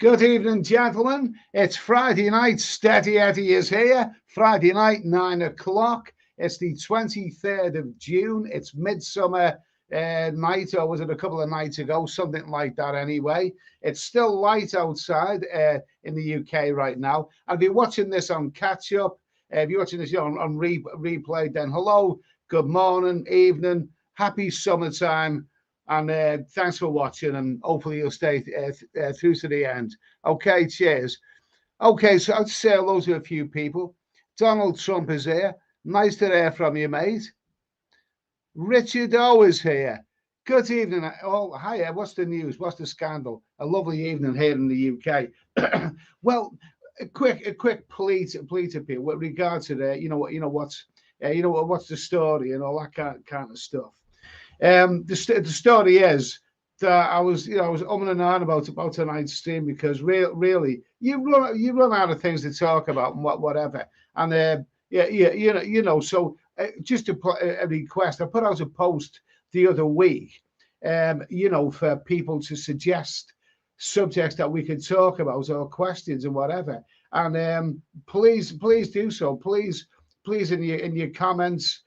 Good evening, gentlemen. It's Friday night. Steady Eddie is here. Friday night, 9 o'clock. It's the 23rd of June. It's midsummer night, or was it a couple of nights ago? Something like that, anyway. It's still light outside in the UK right now. I'll be watching this on catch up. If you're watching this on replay, then hello, good morning, evening, happy summertime. And thanks for watching, and hopefully you'll stay through to the end. Okay, cheers. Okay, so I'll say hello to a few people. Donald Trump is here. Nice to hear from you, mate. Richard O is here. Good evening. Oh, hiya. What's the news? What's the scandal? A lovely evening here in the UK. Well, a quick plea to people with regard to what's the story and all that kind of stuff. The story is that I was umming and ahhing about tonight's stream because really you run out of things to talk about and whatever. And so just a request. I put out a post the other week, for people to suggest subjects that we could talk about or questions and whatever. And please do so. Please in your comments.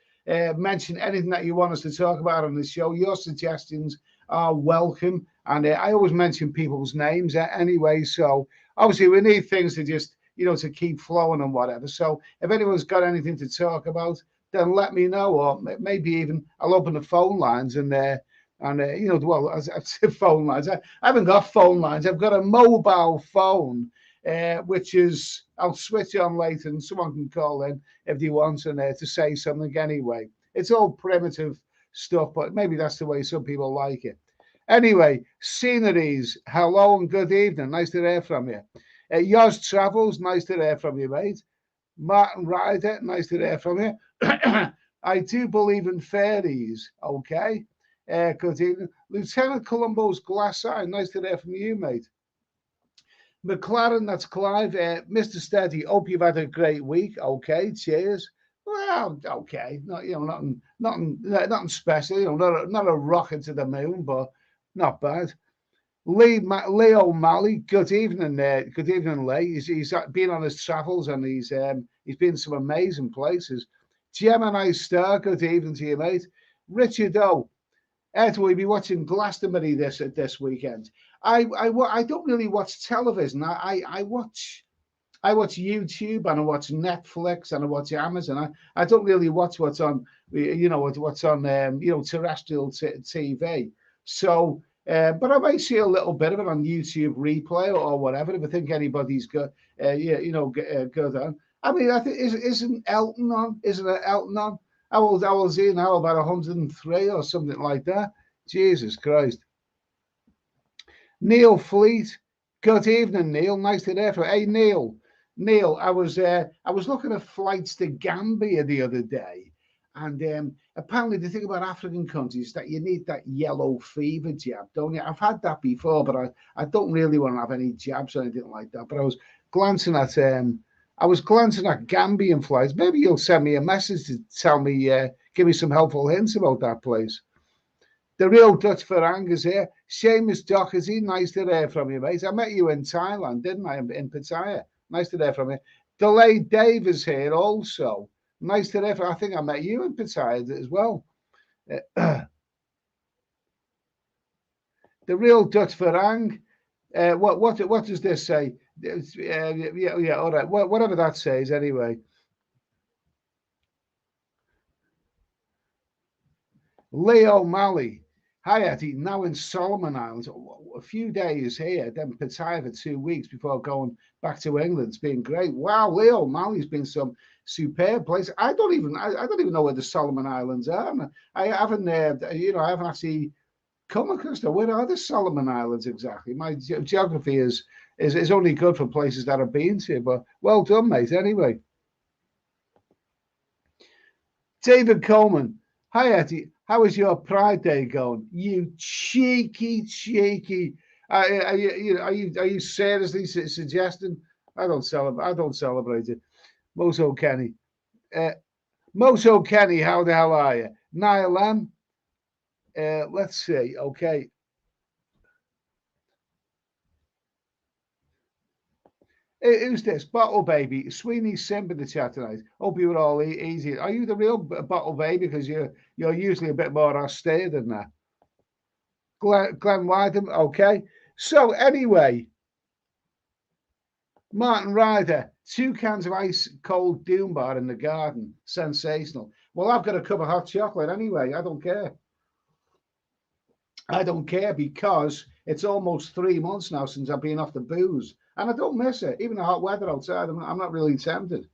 Mention anything that you want us to talk about on the show. Your suggestions are welcome, and I always mention people's names anyway. So obviously we need things to just to keep flowing and whatever. So if anyone's got anything to talk about, then let me know, or maybe even I'll open the phone lines and well, as I said, phone lines. I haven't got phone lines. I've got a mobile phone. Which is I'll switch on later and someone can call in if they want and to say something anyway. It's all primitive stuff, but maybe that's the way some people like it. Anyway, sceneries, hello and good evening. Nice to hear from you. Yours Travels, nice to hear from you, mate. Martin Ryder, nice to hear from you. I do believe in fairies, okay? Good evening. Lieutenant Columbo's glass eye, nice to hear from you, mate. McLaren, that's Clive. Mr. Steady, hope you've had a great week. Okay, cheers. Well, okay, nothing special. Not a rocket to the moon, but not bad. Leo Malley, good evening. Good evening, Lee. He's been on his travels and he's been some amazing places. Gemini Star, good evening to you, mate. Richard O. Ed, we'll be watching Glastonbury this weekend. I don't really watch television. I watch YouTube and I watch Netflix and I watch Amazon. I don't really watch what's on terrestrial TV. So, but I might see a little bit of it on YouTube replay or whatever if I think anybody's good. Good on. I mean, I think isn't Elton on? Isn't it Elton on? How old is he now? About 103 or something like that. Jesus Christ. Neil Fleet. Good evening, Neil. Nice to hear from you. Hey, Neil. I was looking at flights to Gambia the other day, and apparently the thing about African countries is that you need that yellow fever jab, don't you? I've had that before, but I don't really want to have any jabs or anything like that. But I was glancing at Gambian flights. Maybe you'll send me a message to tell me, give me some helpful hints about that place. The real Dutch Farang is here. Seamus Doherty, nice to hear from you, mate. I met you in Thailand, didn't I, in Pattaya? Nice to hear from you. Delayed Dave is here also. Nice to hear from you. I think I met you in Pattaya as well. The real Dutch Farang. What does this say? Yeah, all right. Whatever that says, anyway. Leo Malley. Hi, Eddie. Now in Solomon Islands. A few days here, then Pattaya for 2 weeks before going back to England. It's been great. Wow, Leo Malley's been some superb place. I don't even know where the Solomon Islands are. I haven't actually come across them. Where are the Solomon Islands exactly? My geography is only good for places that I've been to, but well done, mate. Anyway, David Coleman. Hi, Eddie. How is your Pride Day going? You cheeky. Are you seriously suggesting? I don't celebrate it. Moso Kenny. Moso Kenny, how the hell are you? Niall M. Let's see. Okay. Who's this? Bottle Baby. Sweeney Simp in the chat tonight. Hope you were all easy. Are you the real Bottle Baby? Because you're usually a bit more austere than that. Glenn Wyden. Okay. So anyway, Martin Ryder. 2 cans of ice cold Doom Bar in the garden. Sensational. Well, I've got a cup of hot chocolate anyway. I don't care. I don't care because it's almost 3 months now since I've been off the booze. And I don't miss it. Even the hot weather outside, I'm not really tempted.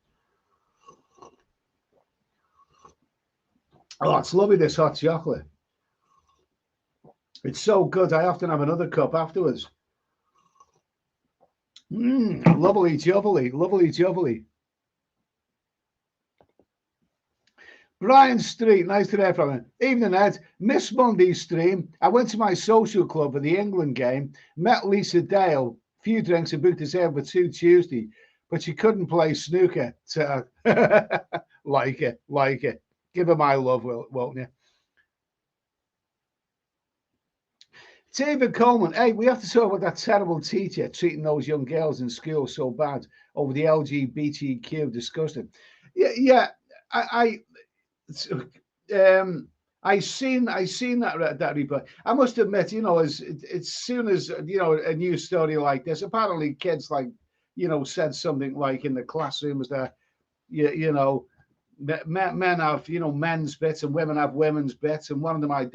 Oh, it's lovely, this hot chocolate. It's so good. I often have another cup afterwards. Lovely jubbly, lovely jubbly. Brian Street, nice to hear from him. Evening, Ed. Missed Monday's stream. I went to my social club for the England game, met Lisa Dale, few drinks and booked us in for 2 Tuesday, but she couldn't play snooker. So like it. Give her my love, won't you? David Coleman, hey, we have to talk about that terrible teacher treating those young girls in school so bad over the LGBTQ discussion. Yeah. I seen that report. I must admit, as soon as a news story like this, apparently kids said something like in the classrooms that men have men's bits and women have women's bits, and one of them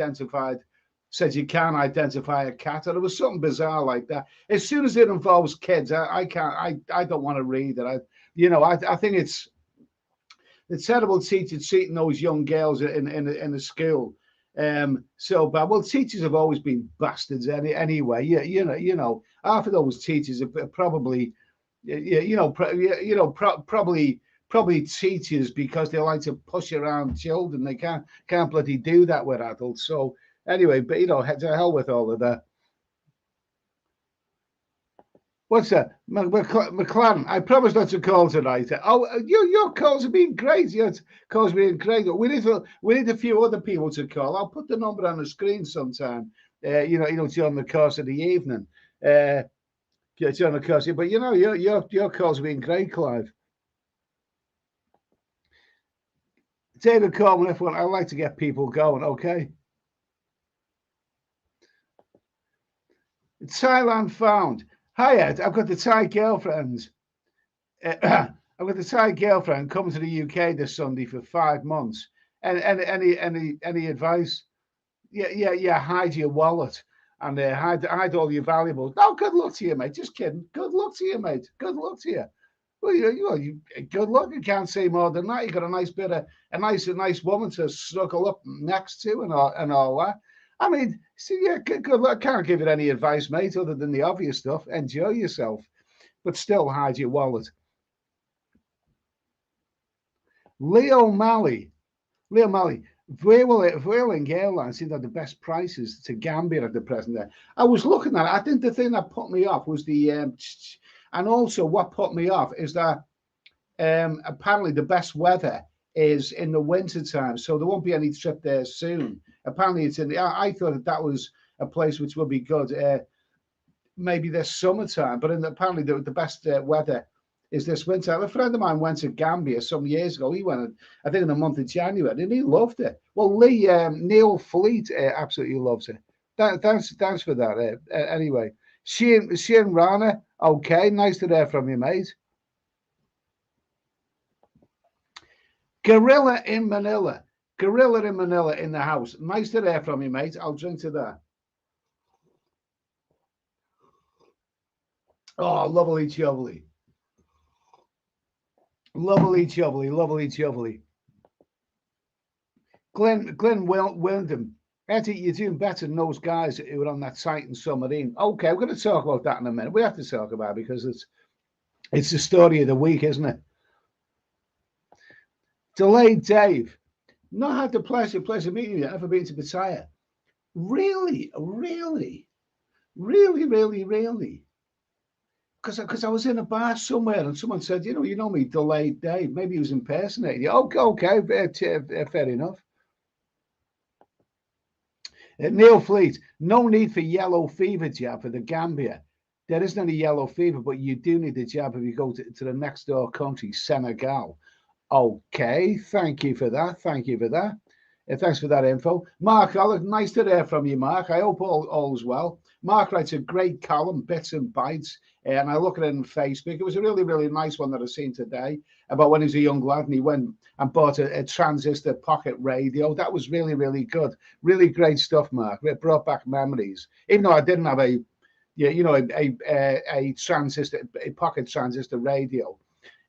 said you can't identify a cat, or it was something bizarre like that. As soon as it involves kids, I don't want to read it. I think it's the terrible teacher treating those young girls in the school so bad. Well, teachers have always been bastards anyway. Half of those teachers are probably probably teachers because they like to push around children. They can't bloody do that with adults. So anyway, but to hell with all of that. What's that? McLaren, I promise not to call tonight. Oh, your calls have been great. Your calls have been great. We need a few other people to call. I'll put the number on the screen sometime. During the course of the evening. During the course, but your calls have been great, Clive. David Coleman, everyone. I like to get people going. Okay. Thailand found. Hi, Ed. I've got the Thai girlfriend. I've got the Thai girlfriend coming to the UK this Sunday for 5 months. And any advice? Yeah. Hide your wallet and hide all your valuables. No, good luck to you, mate. Just kidding. Good luck to you, mate. Good luck to you. Well, good luck. You can't say more than that. You got a nice woman to snuggle up next to and all that. I mean, good luck. I can't give you any advice, mate, other than the obvious stuff. Enjoy yourself, but still hide your wallet. Leo Malley, Vueling Airlines seem to have the best prices to Gambia at the present day. I was looking at it. I think the thing that put me off was and also what put me off is that apparently the best weather is in the winter time, so there won't be any trip there soon. Apparently it's I thought that was a place which would be good maybe this summertime, but apparently the best weather is this winter. A friend of mine went to Gambia some years ago. He went, I think, in the month of January, and he loved it. Well, Neil Fleet absolutely loves it. Thanks for that. Anyway, Shane Rana, okay, nice to hear from you, mate. Gorilla in Manila in the house. Nice to hear from you, mate. I'll drink to that. Oh, lovely jubbly. Lovely jubbly. Glenn Wyndham. Eddie, you're doing better than those guys who were on that Titan submarine. Okay, we're going to talk about that in a minute. We have to talk about it because it's the story of the week, isn't it? Delayed Dave. Not had the pleasure meeting you. Never been to Pattaya. Really? Because I was in a bar somewhere and someone said, you know me, Delayed Dave. Maybe he was impersonating you. Okay, fair enough. Neil Fleet, no need for yellow fever jab for the Gambia. there isn't any yellow fever, but you do need the jab if you go to the next door country, Senegal. Okay, thank you for that. Thank you for that. Thanks for that info. Mark, nice to hear from you, Mark. I hope all's well. Mark writes a great column, Bits and Bytes, and I look at it on Facebook. It was a really, really nice one that I've seen today about when he was a young lad and he went and bought a transistor pocket radio. That was really, really good. Really great stuff, Mark. It brought back memories. Even though I didn't have a pocket transistor radio.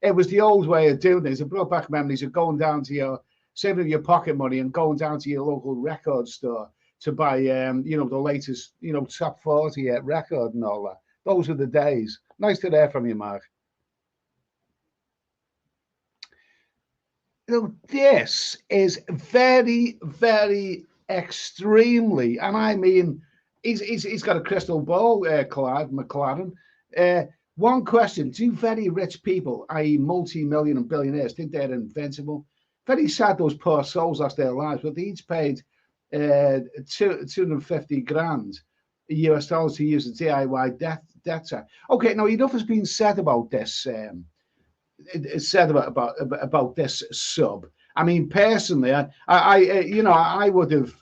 It was the old way of doing this. It brought back memories of going down to saving your pocket money and going down to your local record store to buy, the latest, top 40 record and all that. Those are the days. Nice to hear from you, Mark. This is very, very extremely, and I mean, he's got a crystal ball, Clive McLaren. One question: do very rich people, i.e., multi-million and billionaires, think they're invincible? Very sad those poor souls lost their lives, but they each paid 250 grand US dollars to use the DIY debtor. Okay, now enough has been said about this. Said about this sub. I mean, personally, I would have.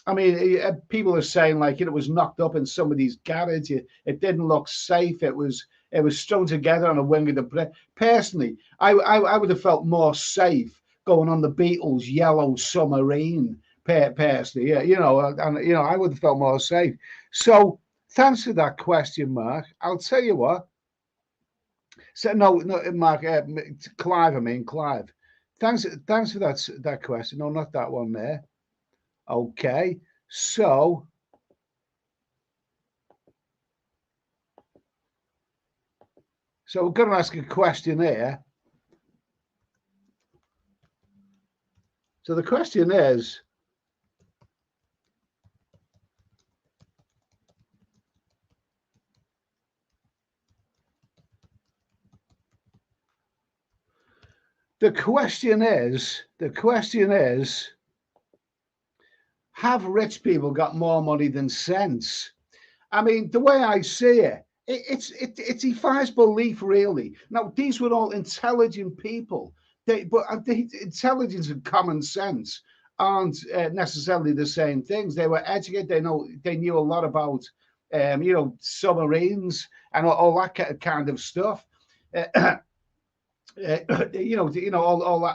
I mean, people are saying like it was knocked up in somebody's garage. It didn't look safe. It was strung together on a wing of the bread. Personally, I would have felt more safe going on the Beatles' Yellow Submarine. Personally, I would have felt more safe. So, thanks for that question, Mark. I'll tell you what. So no, Mark, Clive. I mean, Clive. Thanks for that question. No, not that one there. Okay, so we're going to ask a question here. So the question is, have rich people got more money than sense? I mean, the way I see it, it defies belief, really. Now, these were all intelligent people, but the intelligence and common sense aren't necessarily the same things. They were educated. They knew a lot about, submarines and all that kind of stuff. All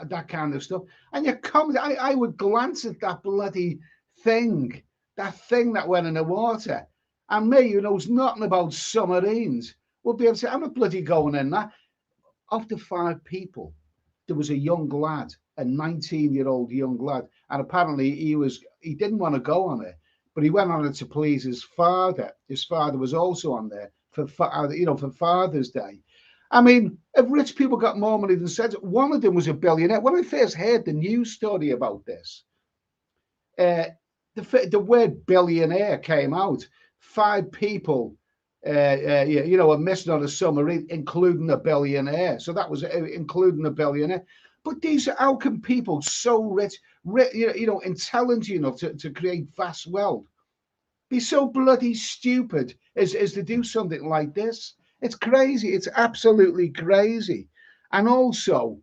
that kind of stuff. And you come, I would glance at that bloody thing, that went in the water. And me, who knows nothing about submarines, would be able to say, I'm not bloody going in that. Of the 5 people, there was a young lad, a 19-year-old young lad. And apparently he didn't want to go on it, but he went on it to please his father. His father was also on there for Father's Day. I mean, if rich people got more money than sense, one of them was a billionaire. When I first heard the news story about this, the word billionaire came out. 5 people, are missing on a submarine, including a billionaire. So that was including a billionaire. But how can people so rich, intelligent enough to create vast wealth, be so bloody stupid as to do something like this? It's crazy. It's absolutely crazy. And also,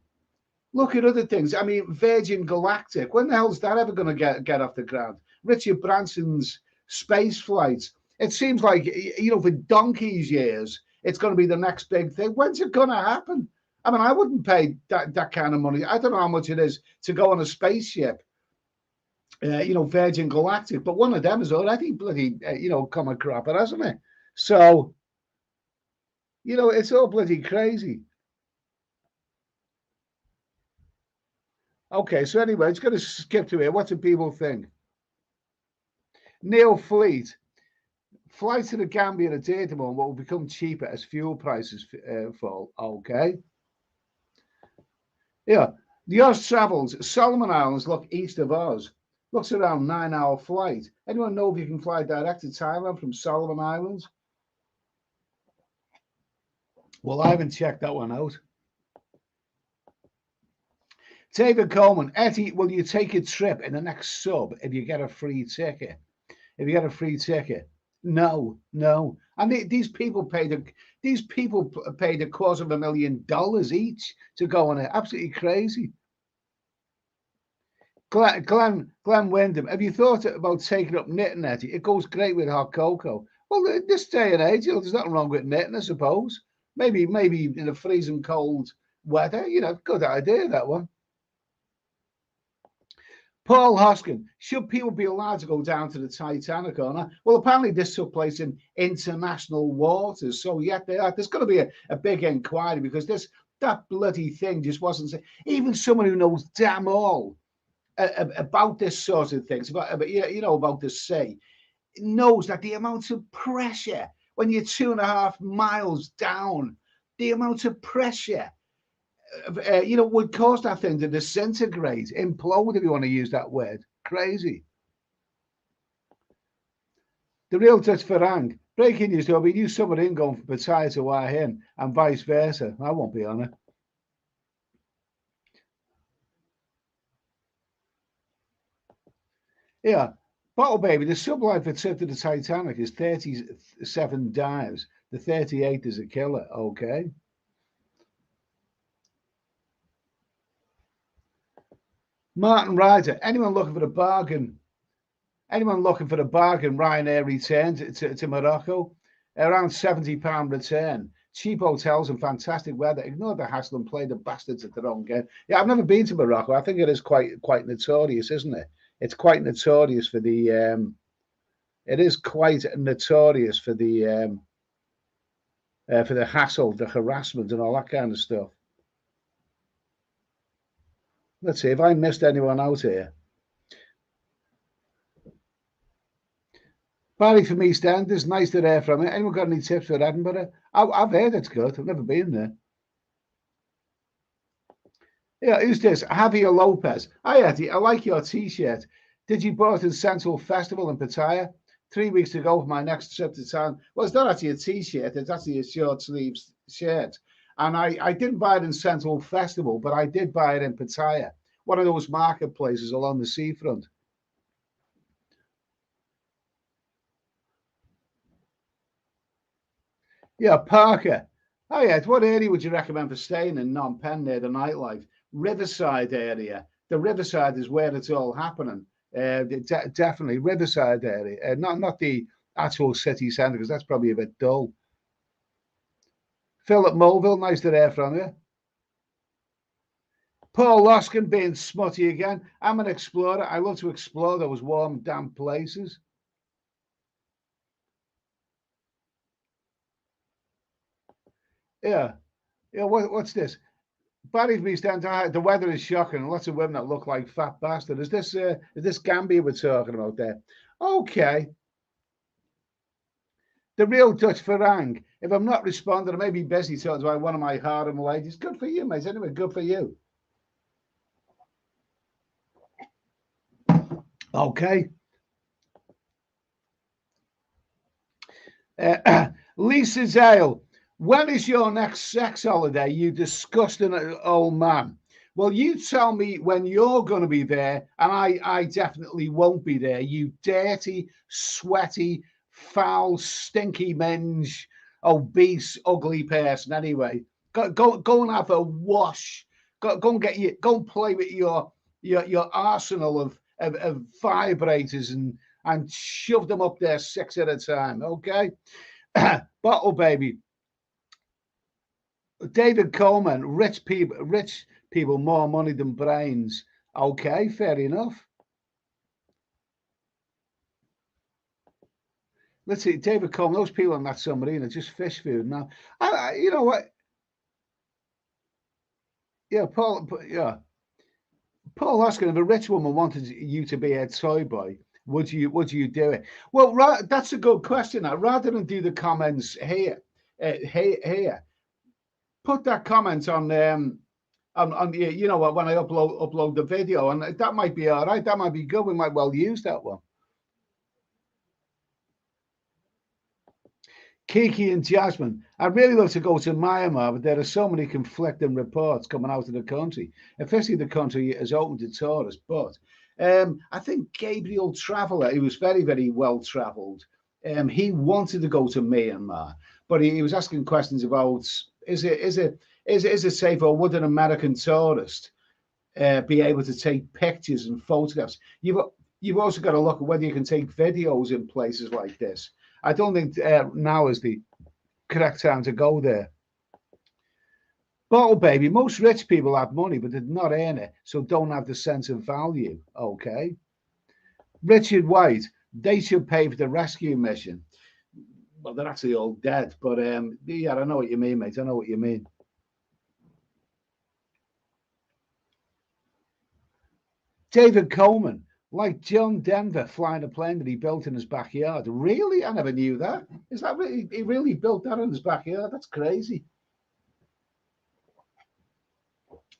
look at other things. I mean, Virgin Galactic. When the hell's that ever going to get off the ground? Richard Branson's space flights. It seems like, for donkey's years, it's going to be the next big thing. When's it going to happen? I mean, I wouldn't pay that kind of money. I don't know how much it is to go on a spaceship, Virgin Galactic. But one of them is already bloody, come a crapper, hasn't it? So, it's all bloody crazy. Okay, so anyway, it's going to skip to here. What do people think? Neil Fleet. Flights to the Gambia and Dayton will become cheaper as fuel prices fall. Okay. Yeah. The Oz travels. Solomon Islands look east of Oz. Looks around 9-hour flight. Anyone know if you can fly direct to Thailand from Solomon Islands? Well, I haven't checked that one out. David Coleman, Eddie, will you take a trip in the next sub if you get a free ticket? If you get a free ticket, No, no. And these people paid paid $250,000 each to go on it. Absolutely crazy. Glenn Wyndham, have you thought about taking up knitting, Eddie? It goes great with hot cocoa. Well, in this day and age, there's nothing wrong with knitting, I suppose. Maybe in the freezing cold weather, good idea, that one. Paul Hoskin, should people be allowed to go down to the Titanic or not? Well, apparently this took place in international waters. So, yeah, there's going to be a big inquiry because that bloody thing just wasn't. Even someone who knows damn all about this sort of things, about the sea, knows that the amount of pressure when you're 2.5 miles down, the amount of pressure would cause that thing to disintegrate, implode, if you want to use that word. Crazy. The real Dutch Farang. Breaking news, though, we knew submarine going from Pattaya to Hua Hin and vice versa. I won't be on it. Yeah. Bottle Baby, the sublife for trip to the Titanic is 37 dives. The 38th is a killer. Okay. Martin Ryder, anyone looking for a bargain? Ryanair return to Morocco, around £70 return. Cheap hotels and fantastic weather. Ignore the hassle and play the bastards at their own game. Yeah, I've never been to Morocco. I think it is quite notorious, isn't it? It's quite notorious for the. It is quite notorious for the hassle, the harassment, and all that kind of stuff. Let's see if I missed anyone out here. Barry from East End, it's nice to hear from you. Anyone got any tips for Edinburgh? I've heard it's good. I've never been there. Yeah, who's this? Javier Lopez. Hi, Eddie. I like your T-shirt. Did you buy it in Central Festival in Pattaya 3 weeks ago for my next trip to town? Well, it's not actually a T-shirt. It's actually a short sleeves shirt. And I didn't buy it in Central Festival, but I did buy it in Pattaya, one of those marketplaces along the seafront. Yeah, Parker. Oh, yeah. What area would you recommend for staying in Phnom Penh near the nightlife? Riverside area. The Riverside is where it's all happening. Definitely Riverside area. Not the actual city centre, because that's probably a bit dull. Philip Mulville, nice to hear from you. Paul Loskin being smutty again. I'm an explorer. I love to explore those warm, damp places. Yeah. Yeah, what's this? Barry's me stands out. The weather is shocking. Lots of women that look like fat bastards. Is this Gambia we're talking about there? Okay. The real Dutch Farang. If I'm not responding, I may be busy talking to one of my harem ladies. Good for you, mate. Anyway, good for you. Okay. Lisa Zale. When is your next sex holiday, you disgusting old man? Well, you tell me when you're going to be there, and I definitely won't be there. You dirty, sweaty, foul, stinky minge, obese, ugly person. Anyway, go and have a wash. Go and play with your arsenal of vibrators and shove them up there 6 at a time. Okay, Bottle Baby. David Coleman, rich people, more money than brains. Okay, fair enough. Let's see, David Coleman, those people in that submarine are just fish food now. You know what? Yeah, Paul Hoskin, if a rich woman wanted you to be a toy boy, would you do it? Well, that's a good question. Now, rather than do the comments here, put that comment on when I upload the video, and that might be all right. That might be good. We might well use that one. Kiki and Jasmine, I'd really love to go to Myanmar, but there are so many conflicting reports coming out of the country. Officially, the country is open to tourists, but I think Gabriel Traveller, he was very, very well travelled, He wanted to go to Myanmar, but he was asking questions about is it safe, or would an American tourist be able to take pictures and photographs? You've also got to look at whether you can take videos in places like this. I don't think now is the correct time to go there. Bottle baby, most rich people have money, but did not earn it, so don't have the sense of value. Okay. Richard White, they should pay for the rescue mission. Well, they're actually all dead, but yeah, I know what you mean, mate. I know what you mean. David Coleman, like John Denver flying a plane that he built in his backyard. Really? I never knew that. Is that really, he really built that in his backyard? That's crazy.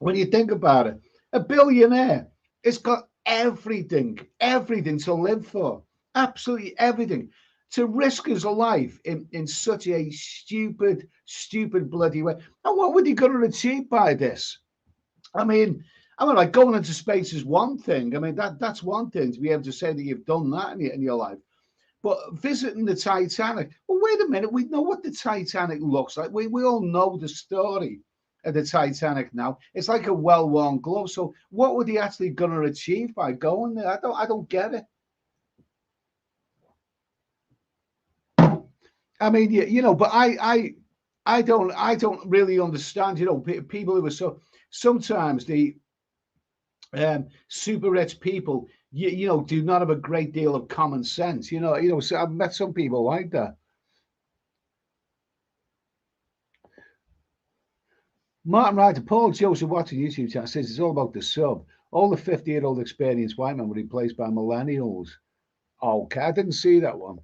When you think about it, a billionaire, it's got everything to live for. Absolutely everything. To risk his life in such a stupid bloody way. And what would he going to achieve by this? I mean, like going into space is one thing. I mean, that's one thing to be able to say that you've done that in your life. But visiting the Titanic, well, wait a minute, we know what the Titanic looks like. We all know the story of the Titanic now. It's like a well-worn glove. So what would he actually going to achieve by going there? I don't get it. I mean, but I don't really understand. People who are so sometimes the super rich people, do not have a great deal of common sense. So I've met some people like that. Martin Ryder, Paul Joseph watching YouTube channel says it's all about the sub. All the 50-year-old experienced white men were replaced by millennials. Okay, I didn't see that one.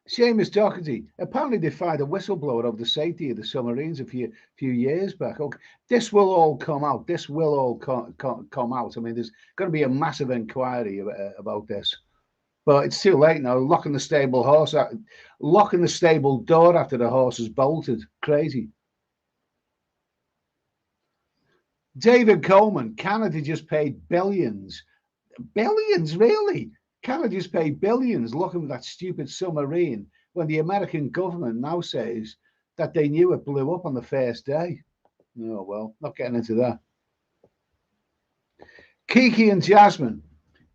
Seamus Doherty apparently they fired a whistleblower of the safety of the submarines a few years back. Okay, this will all come out. This will all come out. I mean, there's going to be a massive inquiry about this, but it's too late now. Locking the stable door after the horse has bolted. Crazy. David Coleman, Canada just paid billions. Billions, really? Canada just paid billions looking for that stupid submarine when the American government now says that they knew it blew up on the first day. Oh, well, not getting into that. Kiki and Jasmine,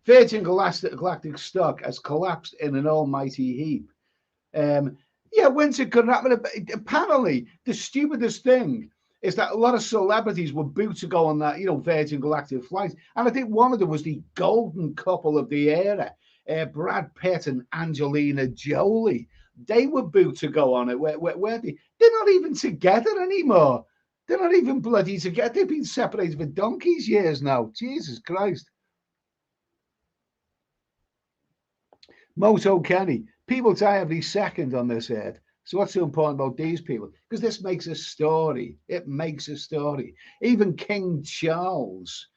Virgin Galactic stock has collapsed in an almighty heap. Yeah, when's it going to happen? Apparently, the stupidest thing is that a lot of celebrities were booked to go on that, Virgin Galactic flight. And I think one of them was the golden couple of the era, Brad Pitt and Angelina Jolie. They were booked to go on it. Where they're not even together anymore. They're not even bloody together. They've been separated for donkey's years now. Jesus Christ. Moto Kenny, people die every second on this earth. So what's so important about these people? Because this makes a story. It makes a story. Even King Charles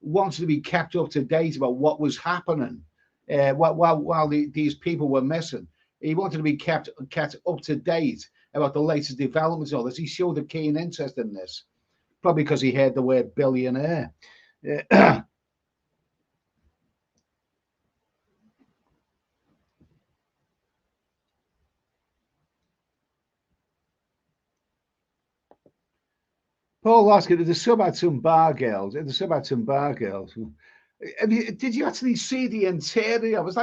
wants to be kept up to date about what was happening while these people were missing. He wanted to be kept up to date about the latest developments. All this. He showed a keen interest in this, probably because he heard the word billionaire. Paul Laskin, the sub had some bar girls. The sub had some bar girls. Did you actually see the interior? It's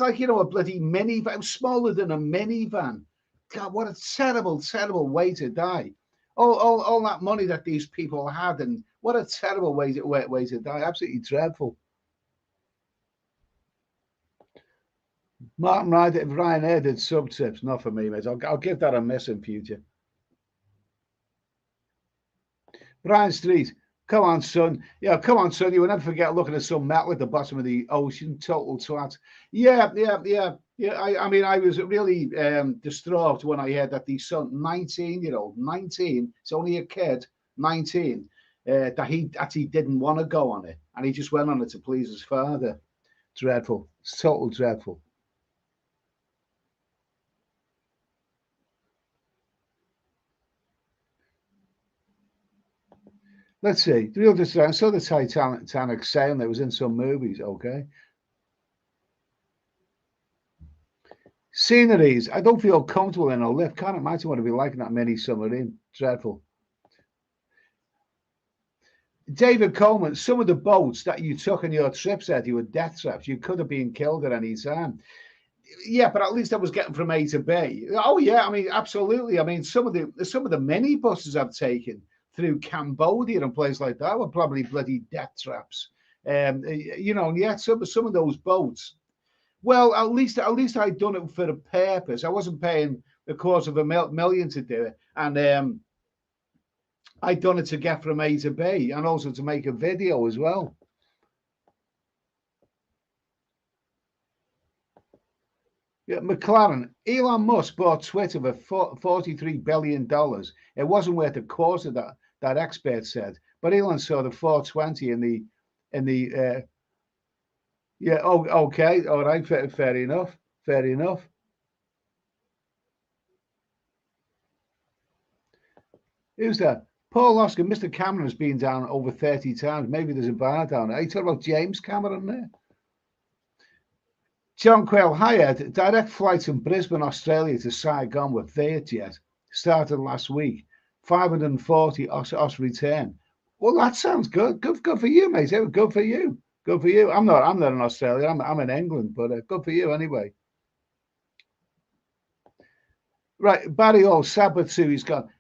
like a bloody minivan. It was smaller than a minivan. God, what a terrible way to die. All that money that these people had, and what a terrible way to die. Absolutely dreadful. Martin Ryder, if Ryanair did sub trips, not for me, mate. I'll give that a miss in future. Brian Street, come on, son. Yeah, come on, son. You will never forget looking at some metal at the bottom of the ocean. Total twat. Yeah. I mean, I was really distraught when I heard that the son, 19-year-old, 19, it's only a kid, 19, that he actually didn't want to go on it. And he just went on it to please his father. Dreadful. It's total dreadful. Let's see. The real distraction. I saw the Titanic sailing. It was in some movies. Okay. Sceneries. I don't feel comfortable in a lift. Can't imagine what it'd be like in that mini submarine. Dreadful. David Coleman, some of the boats that you took on your trips, Eddie, were death traps. You could have been killed at any time. Yeah, but at least I was getting from A to B. Oh yeah, I mean, absolutely. I mean, some of the mini buses I've taken through Cambodia and places like that were probably bloody death traps. And yet some of those boats. Well, at least I'd done it for a purpose. I wasn't paying the quarter of a million to do it, and I'd done it to get from A to B, and also to make a video as well. Yeah, McLaren, Elon Musk bought Twitter for $43 billion. It wasn't worth a quarter, that expert said. But Elon saw the 420 in the yeah, oh, okay, all right, fair enough. Fair enough. Who's that? Paul Oscar, Mr. Cameron's been down over 30 times. Maybe there's a bar down there. Are you talking about James Cameron there? John Quayle, hi Ed. Direct flights from Brisbane, Australia to Saigon with Vietjet started last week. 540 Os return. Well, that sounds good. Good for you, mate. Good for you. Good for you. I'm not in Australia. I'm in England, but good for you anyway. Right, Barry Hall, Sabatu, he's gone.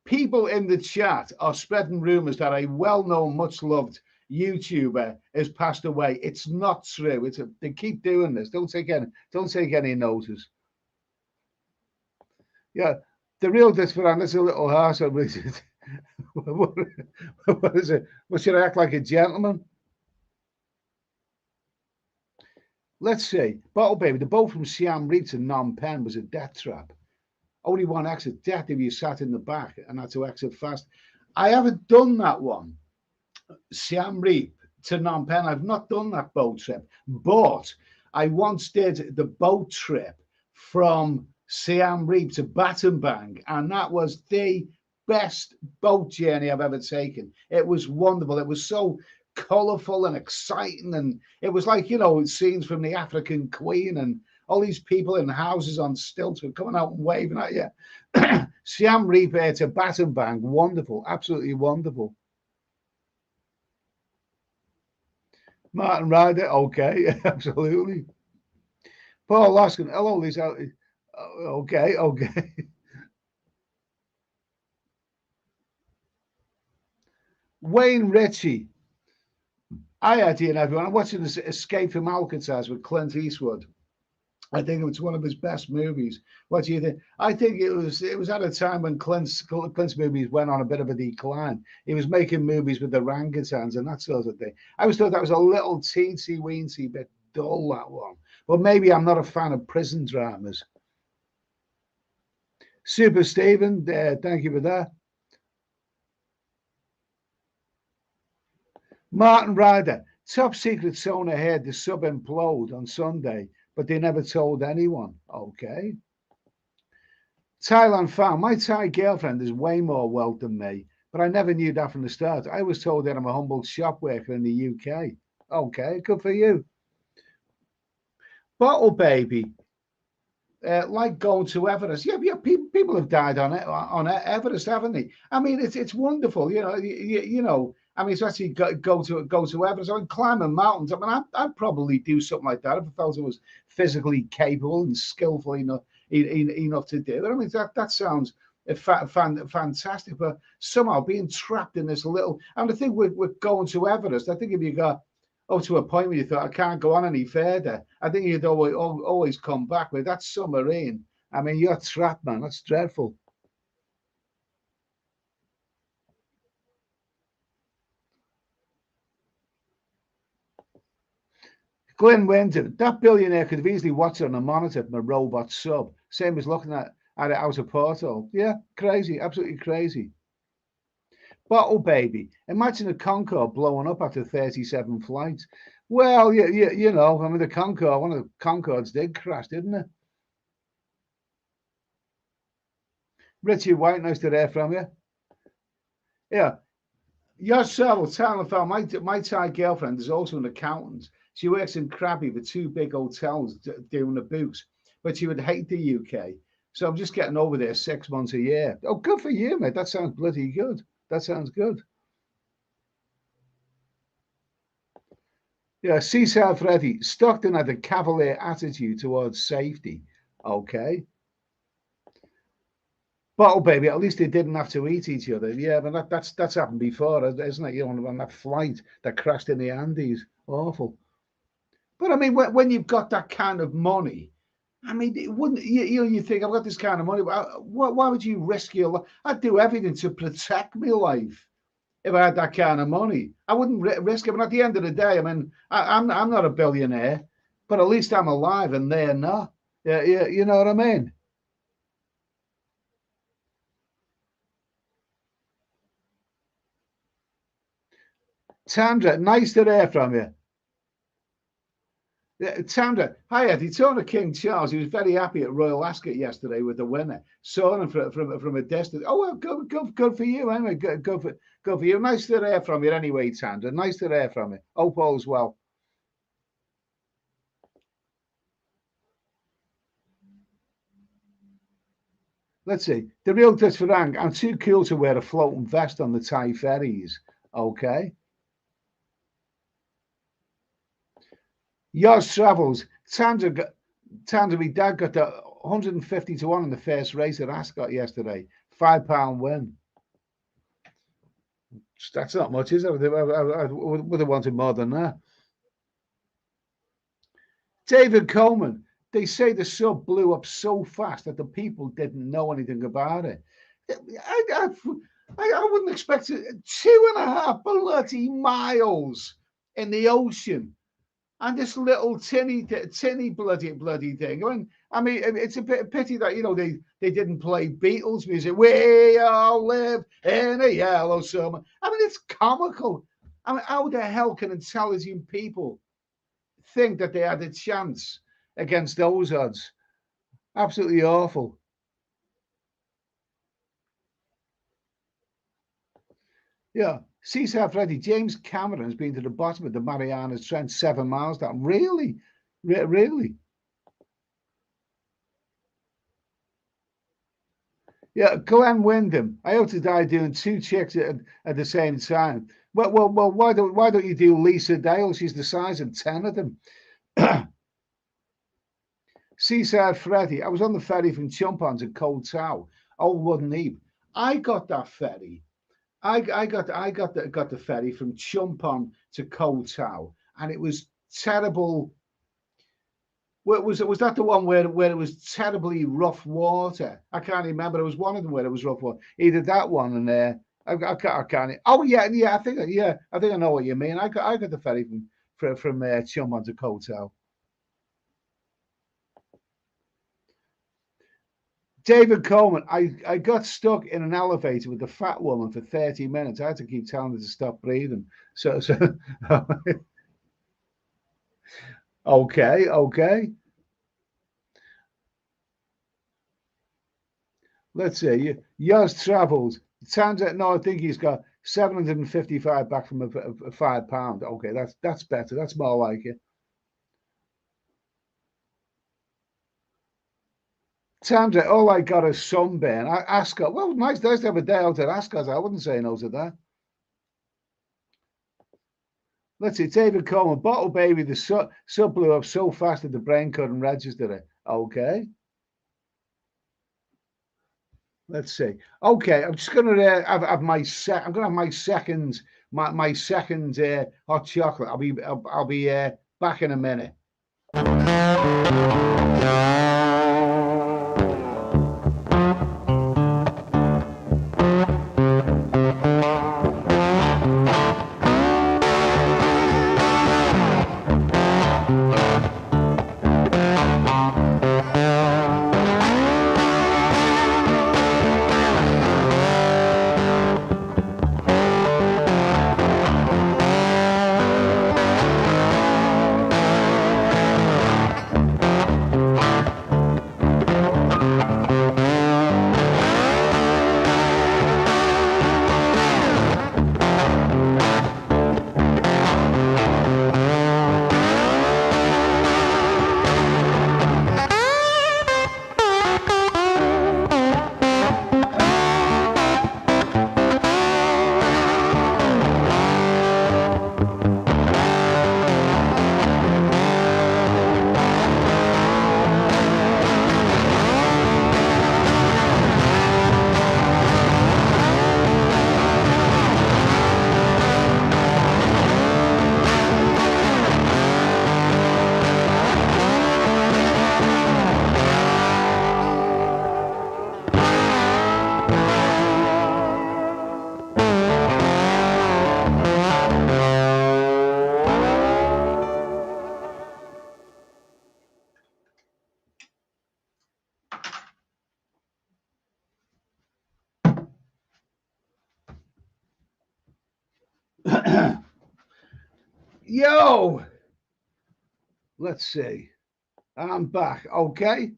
People in the chat are spreading rumors that a well-known, much-loved YouTuber has passed away. It's not true. They keep doing this. Don't take any notice. Yeah, the real Desperado is a little harsh on Richard. What is it? What, should I act like a gentleman? Let's see. Bottle Baby, the boat from Siam Reap to Phnom Penh was a death trap. Only one exit, death if you sat in the back and had to exit fast. I haven't done that one. Siam Reap to Phnom Penh. I've not done that boat trip, but I once did the boat trip from Siam Reap to Battambang, and that was the best boat journey I've ever taken. It was wonderful. It was so colourful and exciting, and it was like, scenes from the African Queen, and all these people in houses on stilts were coming out and waving at you. Siam Reap to Battambang, wonderful, absolutely wonderful. Martin Ryder, okay, absolutely. Paul Laskin, hello, Lisa. Okay. Wayne Ritchie. Hi, Eddie and everyone. I'm watching this Escape from Alcatraz with Clint Eastwood. I think it's one of his best movies. What do you think? I think it was at a time when Clint's movies went on a bit of a decline. He was making movies with the orangutans and that sort of thing. I always thought that was a little teensy weensy bit dull, that one. But maybe I'm not a fan of prison dramas. Super Stephen, thank you for that. Martin Ryder, top secret zone ahead, the sub implode on Sunday, but they never told anyone. Okay. Thailand fan, my Thai girlfriend is way more wealth than me, but I never knew that from the start. I was told that I'm a humble shop worker in the UK. Okay, good for you. Bottle Baby, like going to Everest. Yeah, people have died on Everest, haven't they? I mean, it's wonderful. I mean, to actually go to Everest. I mean, climbing mountains. I mean, I'd probably do something like that if I felt I was physically capable and skillful enough to do it. I mean, that sounds fantastic. But somehow being trapped in this little, and the thing with going to Everest, I think if you got to a point where you thought I can't go on any further, I think you'd always come back with that submarine. I mean, you're trapped, man. That's dreadful. Glenn Winton, that billionaire could have easily watched it on a monitor from a robot sub. Same as looking at it out of portal. Yeah, crazy, absolutely crazy. Bottle Baby, imagine a Concorde blowing up after 37 flights. Well, I mean, the Concorde, one of the Concordes did crash, didn't it? Richie White, nice to hear from you. Yeah, Yourself, Talent, my Thai girlfriend is also an accountant. She works in Krabi for two big hotels doing the books, but she would hate the UK. So I'm just getting over there 6 months a year. Oh, good for you, mate. That sounds bloody good. That sounds good. Yeah, Seaside Freddy. Stockton had a cavalier attitude towards safety. Okay. Bottle baby, at least they didn't have to eat each other. Yeah, but that's happened before, isn't it? You know, on that flight that crashed in the Andes. Awful. But I mean, when you've got that kind of money, I mean, it wouldn't you think I've got this kind of money? Why would you risk your life? I'd do everything to protect my life if I had that kind of money. I wouldn't risk it. But at the end of the day, I mean, I'm not a billionaire, but at least I'm alive and they're not. Yeah, yeah, you know what I mean? Tandra, nice to hear from you. Tandra, hi Eddie. Talking to King Charles, he was very happy at Royal Ascot yesterday with the winner. Saw him from a distance. Oh well, good for you. Anyway, good for you. Nice to hear from you anyway, Tandra. Nice to hear from you. Hope all's well. Let's see. The real Dutch Farang. I'm too cool to wear a floating vest on the Thai ferries. Okay. Yours travels. Tandra, my dad got the 150 to 1 in the first race at Ascot yesterday. £5 win. That's not much, is it? I would have wanted more than that. David Coleman, they say the sub blew up so fast that the people didn't know anything about it. I wouldn't expect it. 2.5 bloody miles in the ocean. And this little tinny bloody thing. I mean, it's a bit of pity that they didn't play Beatles music. We all live in a yellow summer. I mean, it's comical. I mean, how the hell can intelligent people think that they had a chance against those odds? Absolutely awful. Yeah. Seaside Freddy, James Cameron's been to the bottom of the Marianas Trench 7 miles down. Really? Really? Yeah, Glenn Wyndham. I ought to die doing two chicks at the same time. Well, why don't you do Lisa Dale? She's the size of 10 of them. Seaside Freddy. I was on the ferry from Chumpon to Koh Tao, Old Wooden Heap. I got that ferry. I got the ferry from Chumpon to Koh Tao, and it was terrible. Was that the one where it was terribly rough water? I can't remember. There was one of them where it was rough water. Either that one and I can't. Oh yeah. I think I know what you mean. I got the ferry from Chumpon to Koh Tao. David Coleman, I got stuck in an elevator with a fat woman for 30 minutes. I had to keep telling her to stop breathing. So okay. Let's see. Yours travels. Sounds like no, I think he's got 755 back from a £5. Okay, that's better. That's more like it. Sandra, all I got is sunburn. Ascot. Well, nice to have a day out at Ascot. I wouldn't say no to that. Let's see. David Coleman, Bottle Baby, the sub blew up so fast that the brain couldn't register it. Okay. Let's see. Okay, I'm just gonna have my set. I'm gonna have my second hot chocolate. I'll be back in a minute. Yo, let's see. I'm back. Okay.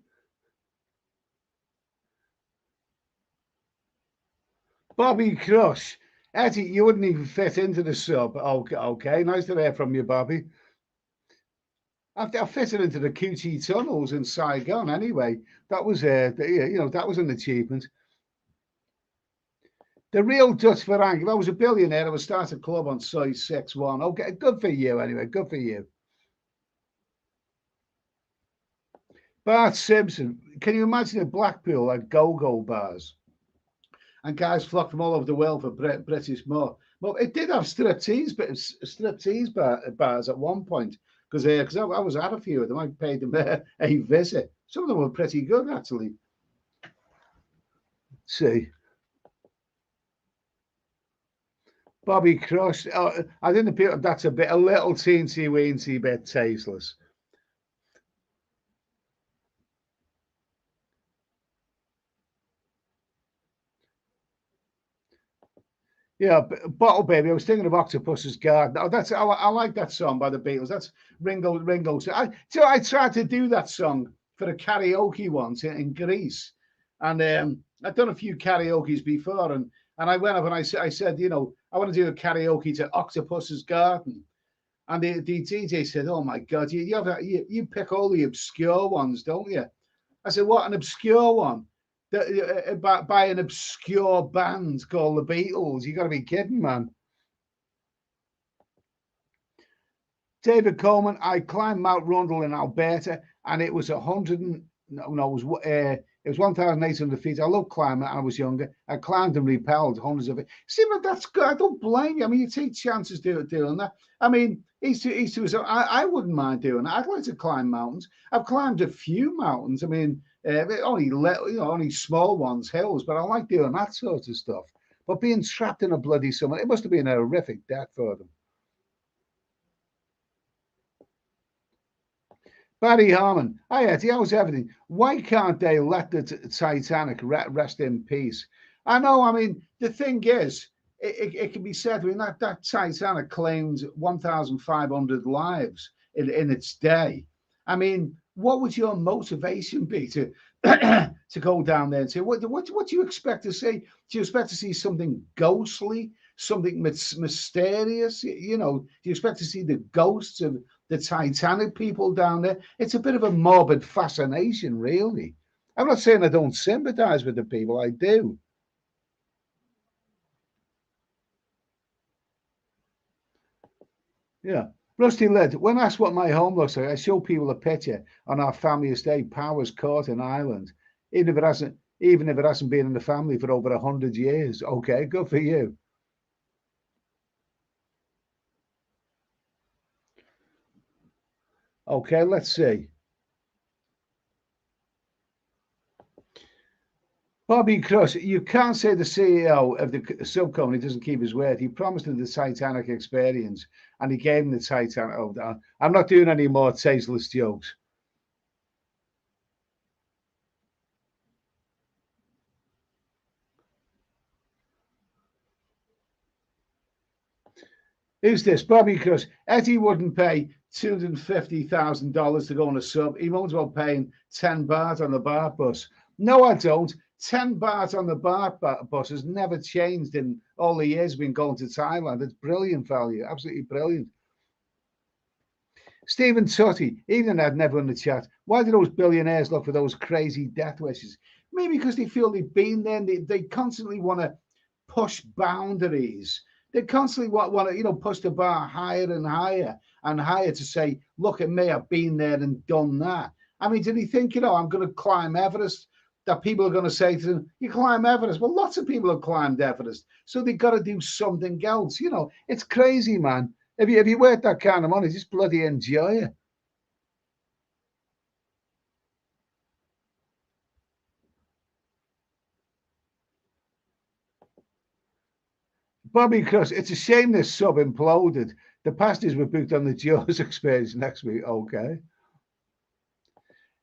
Bobby Crush. Eddie, you wouldn't even fit into the sub. Okay, okay. Nice to hear from you, Bobby. I fitted into the QT tunnels in Saigon anyway. That was that was an achievement. The real Dutch Varang. If I was a billionaire, I would start a club on size 6'1". Okay, good for you anyway. Good for you. Bart Simpson. Can you imagine a Blackpool at go-go bars? And guys flocked from all over the world for British more. Well, it did have bars at one point because I was at a few of them. I paid them a visit. Some of them were pretty good actually. Let's see. Bobby Crush. Oh, I didn't appear. That's a little teensy weensy bit tasteless. Yeah, Bottle Baby. I was thinking of Octopus's Garden. Oh, I like that song by the Beatles. That's Ringo. I tried to do that song for a karaoke once in Greece, and I'd done a few karaoke's before, and I went up and I said, I want to do a karaoke to Octopus's Garden, and the DJ said, "Oh my God, you pick all the obscure ones, don't you?" I said, "What, an obscure one? By an obscure band called the Beatles? You got to be kidding, man." David Coleman. I climbed Mount Rundle in Alberta, and it was 100. It was 1,800 feet. I loved climbing. I was younger. I climbed and repelled hundreds of it. See, but that's good. I don't blame you. I mean, you take chances doing that. I mean, each to his own. I wouldn't mind doing that. I'd like to climb mountains. I've climbed a few mountains. I mean, only small ones, hills, but I like doing that sort of stuff. But being trapped in a bloody summer, it must have been a horrific death for them. Barry Harmon. Hi, Eddie. How's everything? Why can't they let the Titanic rest in peace? I know. I mean, the thing is, it can be said. I mean, that Titanic claimed 1,500 lives in its day. I mean, what would your motivation be to to go down there and say, what do you expect to see? Do you expect to see something ghostly, something mysterious? Do you expect to see the ghosts of the Titanic people down there? It's a bit of a morbid fascination, really. I'm not saying I don't sympathize with the people, I do. Yeah. Rusty Lid, when asked what my home looks like, I show people a picture on our family estate, Powers Court in Ireland, even if it hasn't been in the family for over 100 years. Okay, good for you. Okay, let's see. Bobby Cross, you can't say the CEO of the sub company doesn't keep his word. He promised them the Titanic experience and he gave them the Titanic. Oh, I'm not doing any more tasteless jokes. Who's this? Bobby Cross. Eddie wouldn't pay $250,000 to go on a sub. He won't well paying 10 baht on the BART bus. No, I don't. 10 baht on the BART bus has never changed in all the years we've been going to Thailand. It's brilliant value, absolutely brilliant. Stephen Tutty, even I'd never in the chat. Why do those billionaires look for those crazy death wishes? Maybe because they feel they've been there and they constantly want to push boundaries. They constantly want to, push the bar higher and higher and higher to say, look at me, I've been there and done that. I mean, did he think, I'm going to climb Everest? That people are going to say to them, you climb Everest. Well, lots of people have climbed Everest. So they've got to do something else. It's crazy, man. If you work that kind of money, just bloody enjoy it. Bobby Cross, it's a shame this sub imploded. The passengers were booked on the Jaws experience next week. Okay.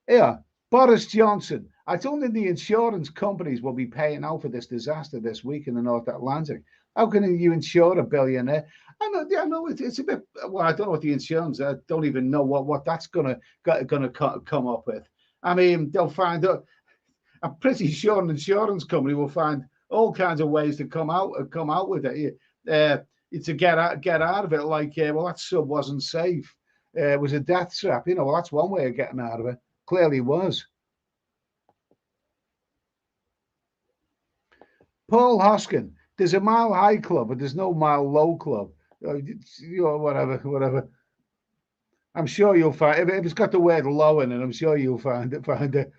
Yeah. Boris Johnson. I don't think the insurance companies will be paying out for this disaster this week in the North Atlantic. How can you insure a billionaire? And yeah, no, it's a bit. Well, I don't know what the insurance. I don't even know what that's gonna come up with. I mean, they'll find. I'm pretty sure an insurance company will find all kinds of ways to come out with it. To get out of it. Like, well, that sub wasn't safe. It was a death trap. You know, well, that's one way of getting out of it. Clearly was. Paul Hoskin, there's a mile high club, but there's no mile low club. You know, whatever. I'm sure you'll find if it's got the word low in it. I'm sure you'll find it.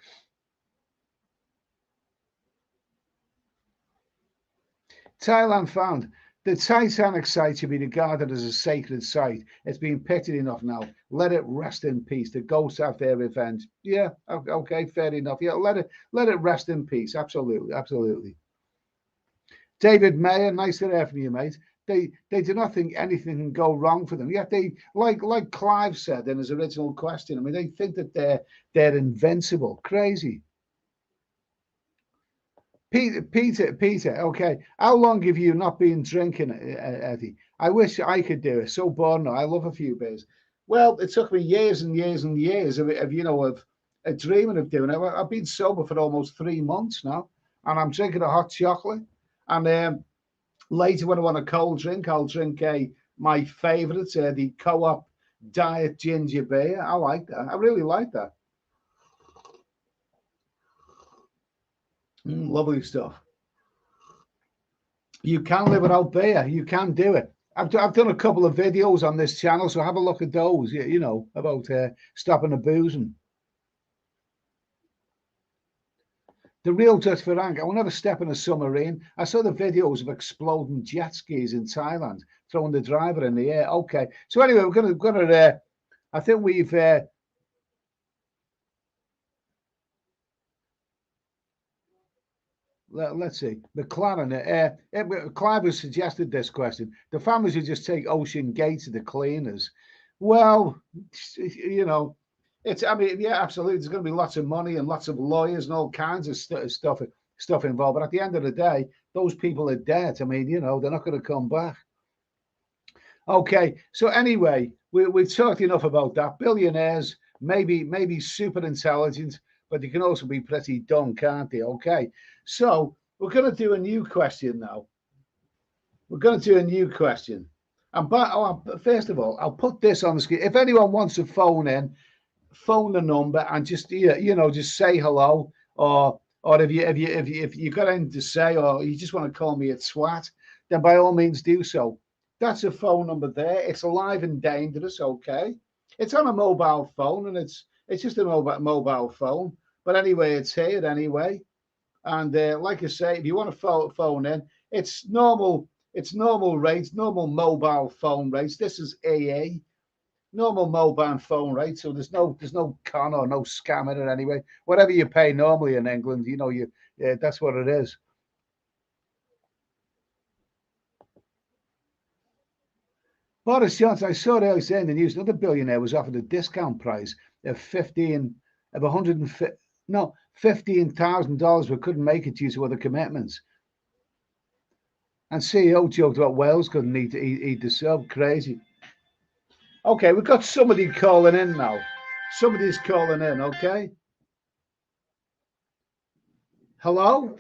Thailand found the Titanic site should be regarded as a sacred site. It's been pitied enough now. Let it rest in peace. The ghosts have their revenge. Yeah, okay, fair enough. Yeah, let it rest in peace. Absolutely. David Mayer, nice to hear from you, mate. They do not think anything can go wrong for them. Yet they, like Clive said in his original question, I mean, they think that they're invincible. Crazy. Peter. Okay, how long have you not been drinking, Eddie? I wish I could do it. So bored now. I love a few beers. Well, it took me years and years and years of dreaming of doing it. I've been sober for almost 3 months now, and I'm drinking a hot chocolate. And later, when I want a cold drink, I'll drink my favourite, the Co-op Diet Ginger Beer. I like that. I really like that. Lovely stuff. You can live without beer. You can do it. I've done a couple of videos on this channel, so have a look at those. You know about stopping the boozing. The real Dutch Frank. I will never step in a submarine. I saw the videos of exploding jet skis in Thailand, throwing the driver in the air. Okay. So anyway, we're gonna. I think we've. Let's see. McLaren. Clive has suggested this question. The families who just take Ocean Gate to the cleaners. Well, you know, it's. I mean, yeah, absolutely. There's going to be lots of money and lots of lawyers and all kinds of stuff involved. But at the end of the day, those people are dead. I mean, you know, they're not going to come back. Okay. So anyway, we've talked enough about that. Billionaires, maybe super intelligent, but they can also be pretty dumb, can't they? Okay. So we're going to do a new question now. We're going to do a new question. And first of all, I'll put this on the screen. If anyone wants to phone in, phone the number and just just say hello, or if you got anything to say, or you just want to call me a twat, then by all means do so. That's a phone number there. It's alive and dangerous. Okay, it's on a mobile phone, and it's just a mobile phone. But anyway, it's here anyway. And like I say, if you want to phone in, it's normal. It's normal rates, normal mobile phone rates. This is AA, normal mobile phone rates. So there's no con or no scam in it anyway. Whatever you pay normally in England, that's what it is. Boris Johnson, I saw earlier saying in the news another billionaire was offered a discount price of 150 no $15,000, but couldn't make it due to other commitments. And CEO joked about Wales couldn't eat the sub. Crazy. Okay, we've got somebody calling in now. Somebody's calling in. Okay. Hello.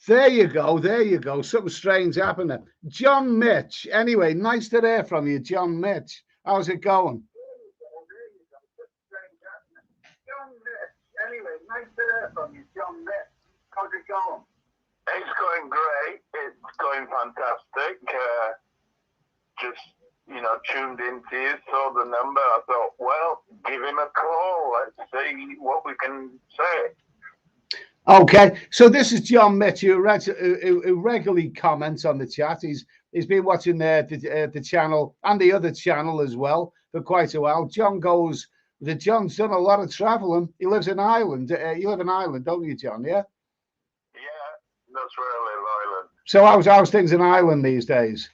There you go. There you go. Something strange happened there. John Mitch. Anyway, nice to hear from you, John Mitch. How's it going? Anyway, nice to hear from you, John Mitch. How's it going? It's going great. It's going fantastic. Just, tuned into you, saw the number. I thought, well, give him a call. Let's see what we can say. Okay, so this is John Mitch, who regularly comments on the chat. He's been watching the channel and the other channel as well for quite a while. John goes The John's done a lot of traveling. He lives in Ireland. You live in Ireland, don't you, John? Yeah. Yeah, that's where I live, Ireland. So how's things in Ireland these days?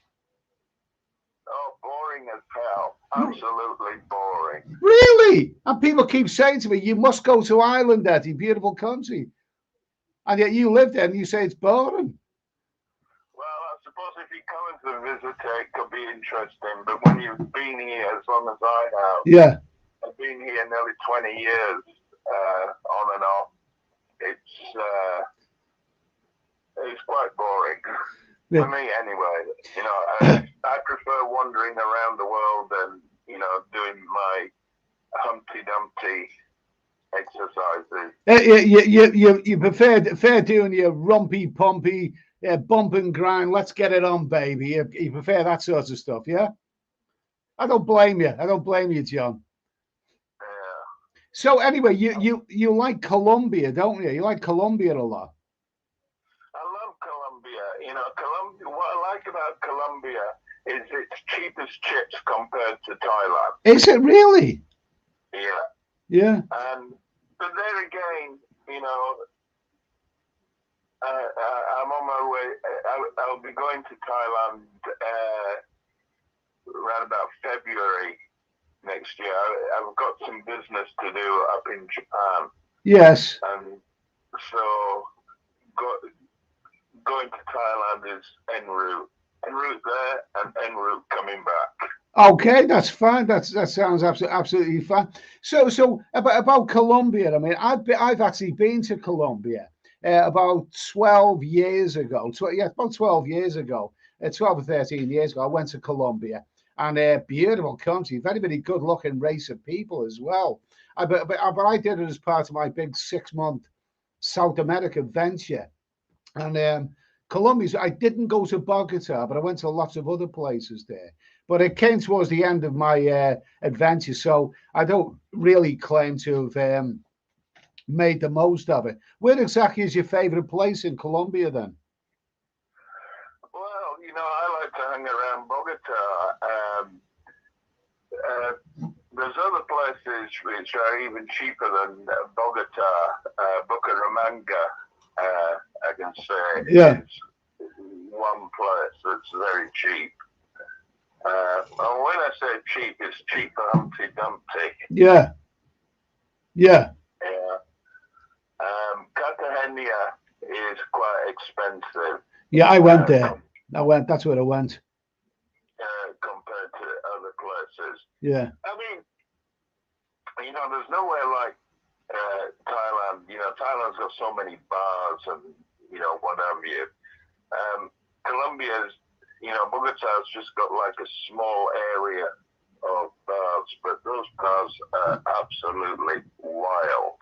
Oh, boring as hell. Absolutely boring. Really? And people keep saying to me, "You must go to Ireland, Eddie. Beautiful country." And yet you live there, and you say it's boring. Well, I suppose if you come as a visitor, it could be interesting. But when you've been here as long as I have, Yeah. I've been here nearly 20 years, on and off. It's quite boring Yeah. for me, anyway. You know, I prefer wandering around the world and doing my Humpty Dumpty exercises. You prefer doing your rumpy pumpy bump and grind. Let's get it on, baby. You prefer that sort of stuff, yeah? I don't blame you. I don't blame you, John. Yeah. So anyway, you like Colombia, don't you? You like Colombia a lot. I love Colombia. You know, Colombia. What I like about Colombia is it's cheap as chips compared to Thailand. Is it really? Yeah. Yeah. But there again, I'm on my way. I'll be going to Thailand around about February next year. I've got some business to do up in Japan. Yes. And so going to Thailand is en route. En route there and en route coming back. Okay, that's fine. That sounds absolutely fine. So about Colombia, I mean, I've actually been to Colombia about 12 years ago. About 12 years ago, 12 or 13 years ago, I went to Colombia, and a beautiful country, very very good looking race of people as well. But I did it as part of my big 6 month South America venture, and Colombia. I didn't go to Bogota, but I went to lots of other places there. But it came towards the end of my adventure, so I don't really claim to have made the most of it. Where exactly is your favorite place in Colombia then? Well, I like to hang around Bogota. There's other places which are even cheaper than Bogota. Bucaramanga, I can say, Yeah. is one place that's very cheap. And when I say cheap, it's cheap for Humpty Dumpty. Yeah. Yeah. Yeah. Cartagena is quite expensive. Yeah, I went there. That's where I went. Compared to other places. Yeah. I mean, there's nowhere like Thailand. Thailand's got so many bars and what have you. Colombia's, Bogota's just got like a small area of bars, but those bars are absolutely wild.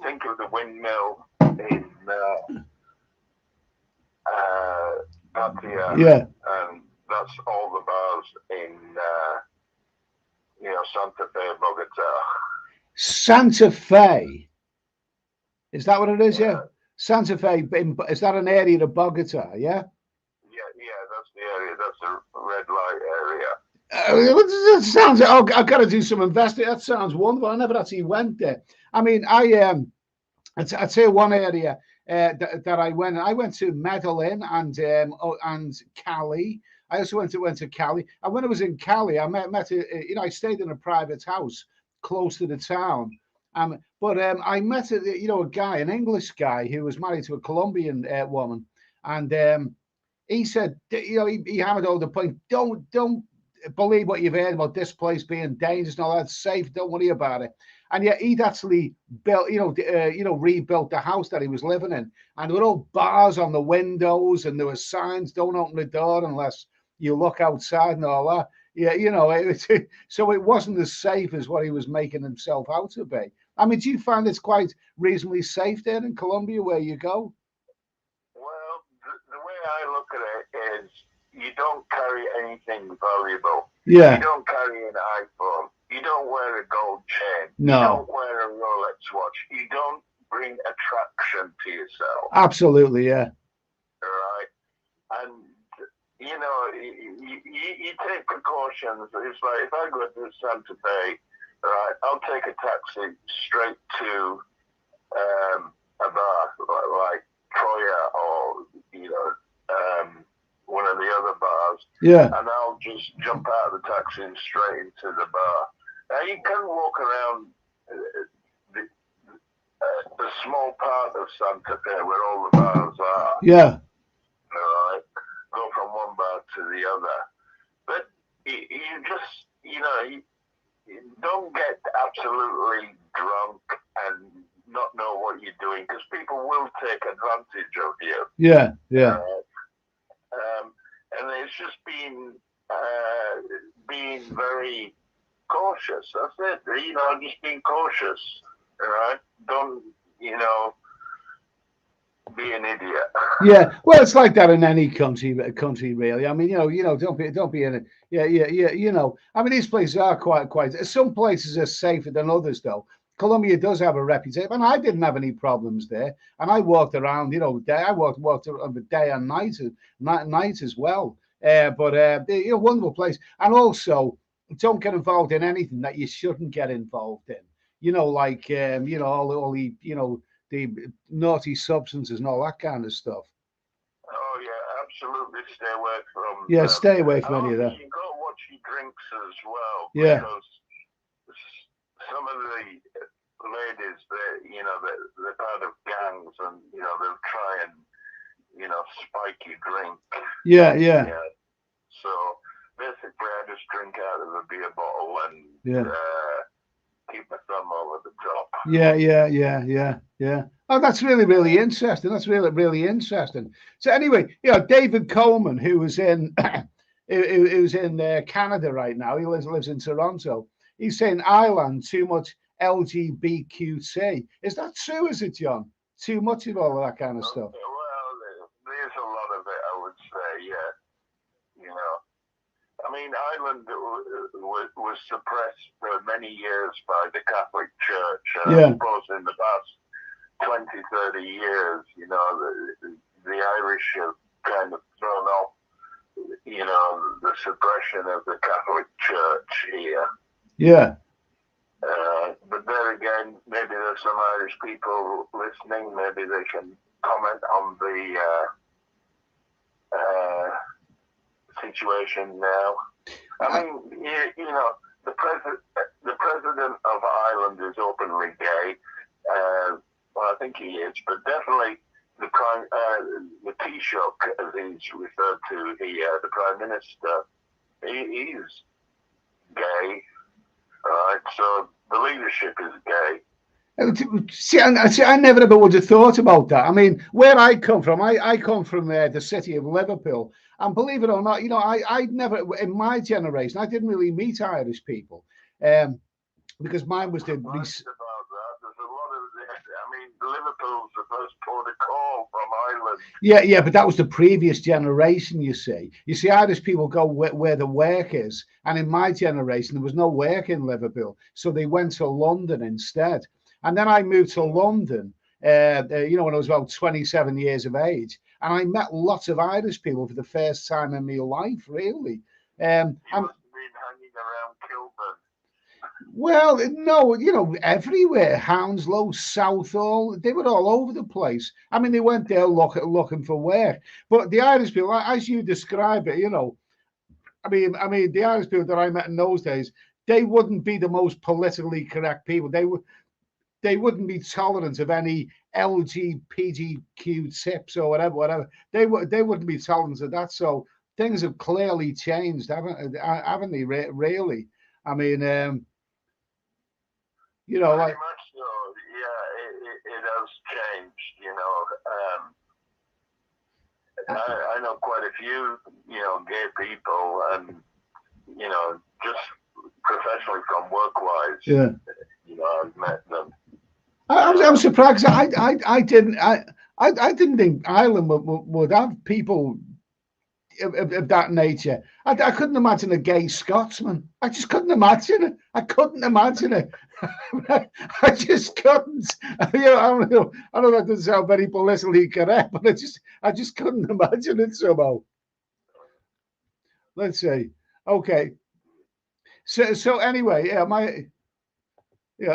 Think of the windmill in Patia. Yeah. And that's all the bars in Santa Fe, Bogota. Santa Fe. Is that what it is? Yeah. Santa Fe. Is that an area of Bogota? Yeah. Yeah, that's the area. That's the red light area. That sounds. Oh, I've got to do some investing. That sounds wonderful. I never actually went there. I mean, I'd say one area that I went. I went to Medellin and Cali. I also went to Cali. And when I was in Cali, I met I stayed in a private house close to the town. But I met a guy, an English guy who was married to a Colombian woman, and he said, he hammered over the point. Don't believe what you've heard about this place being dangerous and all that. It's safe. Don't worry about it. And yet he'd actually built, rebuilt the house that he was living in, and there were all bars on the windows, and there were signs, "Don't open the door unless you look outside," and all that. Yeah, so it wasn't as safe as what he was making himself out to be. I mean, do you find it's quite reasonably safe there in Colombia where you go? Well, the way I look at it is, you don't carry anything valuable. Yeah. You don't carry an iPhone. You don't wear a gold chain. No. You don't wear a Rolex watch. You don't bring attraction to yourself. Absolutely, yeah. All right. And, you take precautions precautions. It's like if I go to Santa Fe, right, I'll take a taxi straight to a bar like Troya or one of the other bars. Yeah. And I'll just jump out of the taxi and straight into the bar. Now you can walk around the small part of Santa Fe where all the bars are. Yeah. All right, go from one bar to the other, but you just you don't get absolutely drunk and not know what you're doing because people will take advantage of you. Yeah, yeah. And it's just being very cautious. That's it. Just being cautious. All right, don't be an idiot. Yeah, well, it's like that in any country, really. I mean, don't be in it. Yeah. I mean, these places are quite. Some places are safer than others, though. Colombia does have a reputation, and I didn't have any problems there. And I walked around, I walked around the day and night as well. But wonderful place, and also don't get involved in anything that you shouldn't get involved in. Like all the the naughty substances and all that kind of stuff. Oh yeah, absolutely. Stay away from. Yeah, stay away from any of that. You got to watch your drinks as well. Yeah. Because some of the ladies, they're part of gangs, and they'll try and spike your drink. Yeah. So basically, I just drink out of a beer bottle and keep my thumb over the top. Yeah. Oh, that's really interesting. That's really interesting. So anyway, David Coleman, who was in who's in Canada right now, he lives in Toronto. He's saying Ireland too much LGBTQC. Is that true? Is it, John? Too much of all of that kind of stuff. Well, there's a lot of it, I would say. Yeah. I mean, Ireland was suppressed for many years by the Catholic Church. I suppose in the past 20, 30 years, the Irish have kind of thrown off, the suppression of the Catholic Church here. Yeah. But there again, maybe there's some Irish people listening. Maybe they can comment on the situation now. I mean, the president of Ireland is openly gay. Well, I think he is, but definitely the Taoiseach, as he's referred to here, the Prime Minister, he's gay. Right, so the leadership is gay. See, I never ever would have thought about that. I mean, where I come from, I come from the city of Liverpool, and believe it or not, I never, in my generation, I didn't really meet Irish people, because mine was the. About that. There's a lot of. I mean, Liverpool's the first port of call from Ireland. Yeah, but that was the previous generation. You see, Irish people go where the work is, and in my generation, there was no work in Liverpool, so they went to London instead. And then I moved to London, when I was about 27 years of age. And I met lots of Irish people for the first time in my life, really. You must have been hanging around Kilburn. Well, no, everywhere. Hounslow, Southall, they were all over the place. I mean, they went there looking for work. But the Irish people, as you describe it, I mean, the Irish people that I met in those days, they wouldn't be the most politically correct people. They wouldn't be tolerant of any LGBTQ tips or whatever. They wouldn't be tolerant of that. So things have clearly changed, haven't they? Really, I mean, Very like much so. Yeah, it has changed. I know quite a few, gay people, and just professionally from work-wise. Yeah. I've met them. I'm surprised. I didn't think Ireland would have people of that nature. I couldn't imagine a gay Scotsman. I just couldn't imagine it. I just couldn't. I don't know. That doesn't sound very politically correct, but I just couldn't imagine it somehow. Let's see. Okay. So anyway, yeah,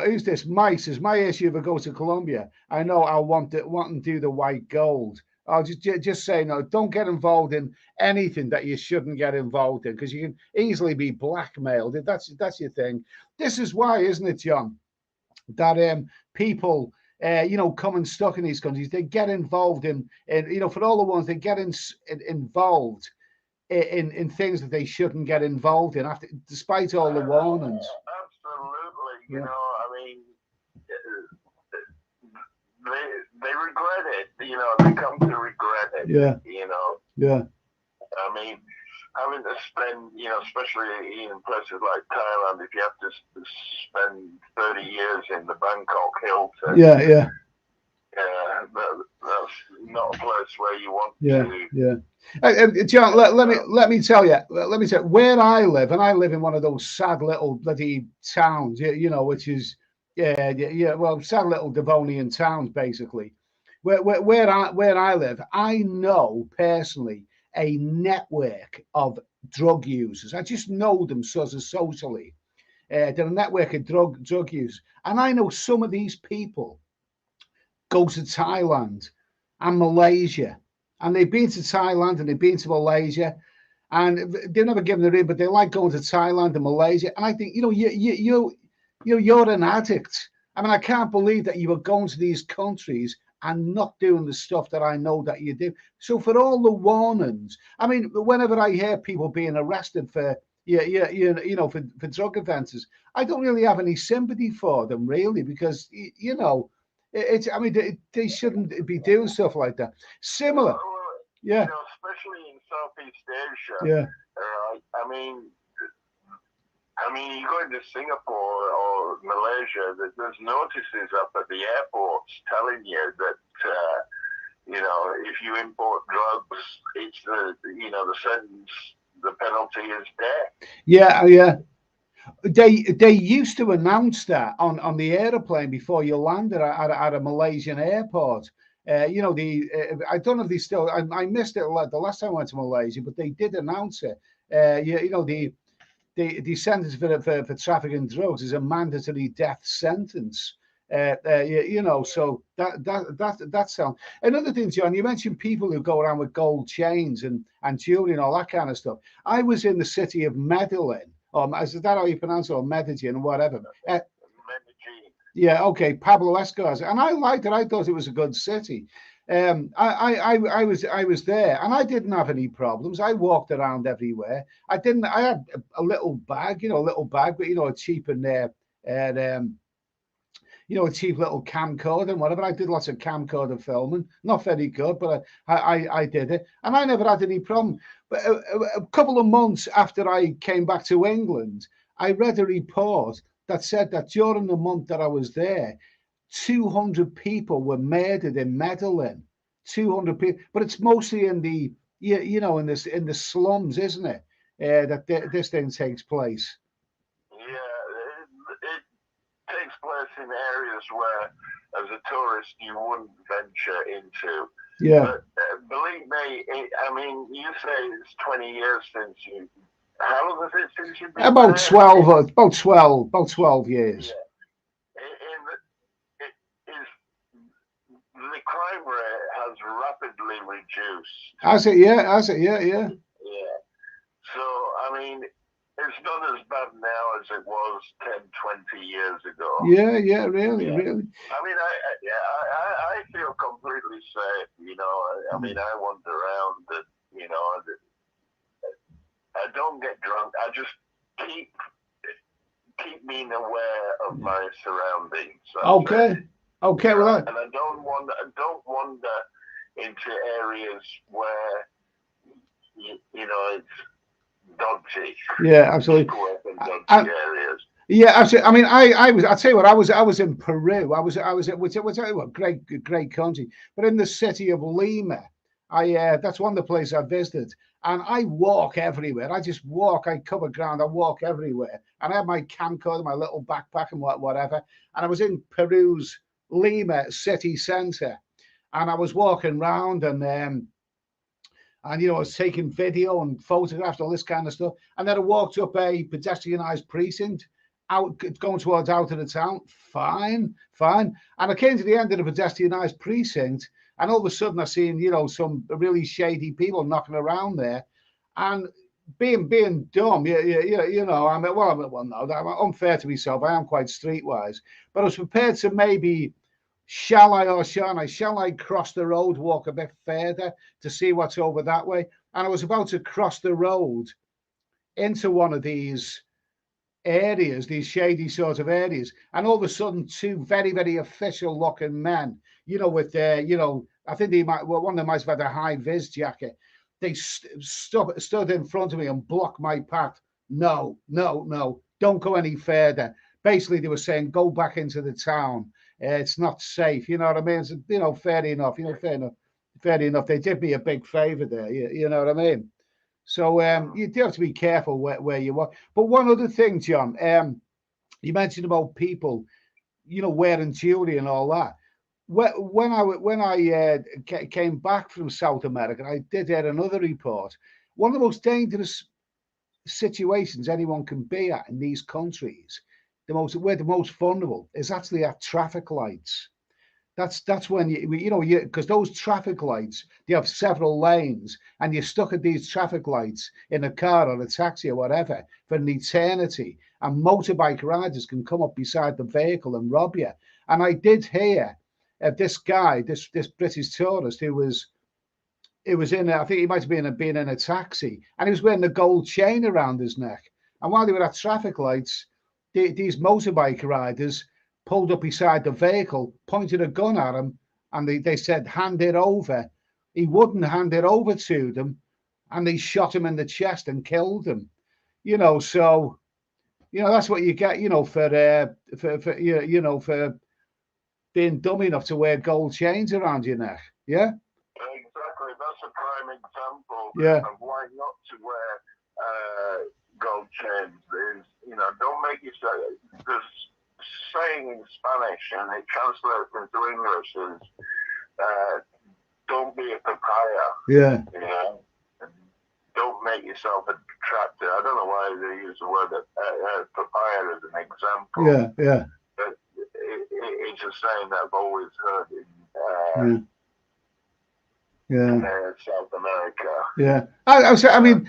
who's this? Mice is my issue if I go to Colombia. I know I'll want to do the white gold. I'll just say no. Don't get involved in anything that you shouldn't get involved in because you can easily be blackmailed. That's your thing. This is why, isn't it, John? That people, come and stuck in these countries. They get involved in for all the ones they get involved in things that they shouldn't get involved in after, despite all the warnings. Absolutely, Yeah. I mean, they regret it. They come to regret it. Yeah. Yeah. I mean, having to spend, especially in places like Thailand, if you have to spend 30 years in the Bangkok Hilton. Yeah. That's not a place where you want to. Yeah. John, let me tell you. Let me tell you where I live, and I live in one of those sad little bloody towns. Which is well, sad little Devonian towns, basically. Where I live, I know personally a network of drug users. I just know them sort of socially. They're a network of drug users, and I know some of these people go to Thailand and Malaysia, and they've been to Thailand and they've been to Malaysia, and they've never given it in, but they like going to Thailand and Malaysia. And I think you're an addict. I mean, I can't believe that you were going to these countries and not doing the stuff that I know that you do. So for all the warnings, I mean, whenever I hear people being arrested for for drug offences, I don't really have any sympathy for them, really, because I mean, they shouldn't be doing stuff like that. Similar, yeah. Especially in Southeast Asia. Yeah. I mean, you go into Singapore or Malaysia, there's notices up at the airports telling you that, if you import drugs, it's the sentence, the penalty is death. Yeah. They used to announce that on the airplane before you landed at a Malaysian airport. I don't know if they still. I missed it the last time I went to Malaysia, but they did announce it. The sentence for trafficking drugs is a mandatory death sentence. So that sounds. Another thing, John, you mentioned people who go around with gold chains and jewelry and all that kind of stuff. I was in the city of Medellin. Is that how you pronounce it? Or Medellin or whatever. Yeah, okay, Pablo Escobar's, and I liked it. I thought it was a good city. I was there, and I didn't have any problems. I walked around everywhere. I had a little bag, but a cheap and a cheap little camcorder and whatever. I did lots of camcorder filming. Not very good, but I did it, and I never had any problem. But a couple of months after I came back to England, I read a report that said that during the month that I was there, 200 people were murdered in Medellin. 200 people, but it's mostly in the in the slums, isn't it? That this thing takes place. Yeah, it takes place in areas where, as a tourist, you wouldn't venture into. Yeah. But believe me, I mean, you say it's 20 years since you. How long is it since you've been about there? 12 years. Yeah. The crime rate has rapidly reduced. Has it? Yeah. Yeah. So, I mean, it's not as bad now as it was 10, 20 years ago. Yeah, really. I mean, I feel completely safe, I mean, I wander around and, I don't get drunk. I just keep being aware of my surroundings. Okay, well, and I don't wander into areas where it's dodgy. Yeah, absolutely. Areas. Yeah, absolutely. I mean, I'll tell you what, I was in Peru. I was great country, but in the city of Lima. That's one of the places I visited, and I walk everywhere. I just walk. I cover ground. I walk everywhere, and I have my camcorder, my little backpack, and whatever. And I was in Peru's Lima city center, and I was walking around, and And, I was taking video and photographs, all this kind of stuff. And then I walked up a pedestrianised precinct, out going towards out of the town. Fine, fine. And I came to the end of the pedestrianised precinct, and all of a sudden I seen, some really shady people knocking around there. And being dumb, I mean, well, no, I'm unfair to myself. I am quite streetwise, but I was prepared to maybe, shall I or shall I? Shall I cross the road, walk a bit further to see what's over that way? And I was about to cross the road into one of these areas, these shady sort of areas, and all of a sudden, two very, very official-looking men, with their, I think one of them might have had a high-vis jacket. They stood in front of me and blocked my path. No, no, no, don't go any further. Basically, they were saying, go back into the town. It's not safe. You know what I mean? So, fair enough. Fair enough. Fair enough. They did me a big favor there. You know what I mean? So you do have to be careful where you are. But one other thing, John, you mentioned about people, wearing jewelry and all that. When I came back from South America, I did another report. One of the most dangerous situations anyone can be at in these countries, where the most vulnerable, is actually at traffic lights. That's when because those traffic lights, they have several lanes, and you're stuck at these traffic lights in a car or a taxi or whatever for an eternity. And motorbike riders can come up beside the vehicle and rob you. And I did hear of this guy, this British tourist who was in, I think he might have been in a taxi, and he was wearing a gold chain around his neck. And while they were at traffic lights, these motorbike riders pulled up beside the vehicle, pointed a gun at him, and they said, hand it over. He wouldn't hand it over to them, and they shot him in the chest and killed him. So that's what you get, for being dumb enough to wear gold chains around your neck. Yeah. Exactly. That's a prime example of why not to wear gold chains. Is don't make yourself. There's saying in Spanish, and it translates into English, is don't be a papaya. Yeah. Don't make yourself attractive. I don't know why they use the word papaya as an example. Yeah. But it's a saying that I've always heard in South America. Yeah, I mean,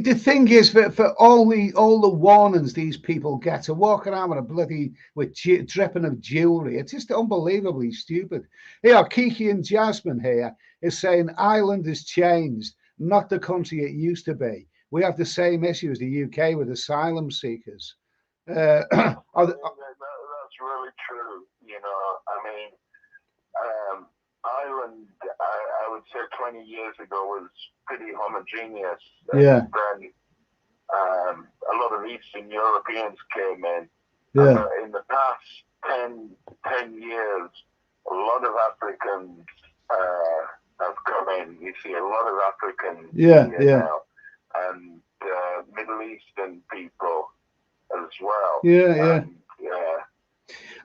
the thing is, for all the warnings these people get to walk around with dripping of jewelry, it's just unbelievably stupid. Kiki and Jasmine here is saying Ireland has changed, not the country it used to be. We have the same issue as the UK with asylum seekers. That's really true. I mean, Ireland, I would say 20 years ago was pretty homogeneous. Yeah. Then a lot of Eastern Europeans came in. Yeah. In the past 10 years, a lot of Africans have come in. You see a lot of Africans now, and Middle Eastern people as well. Yeah.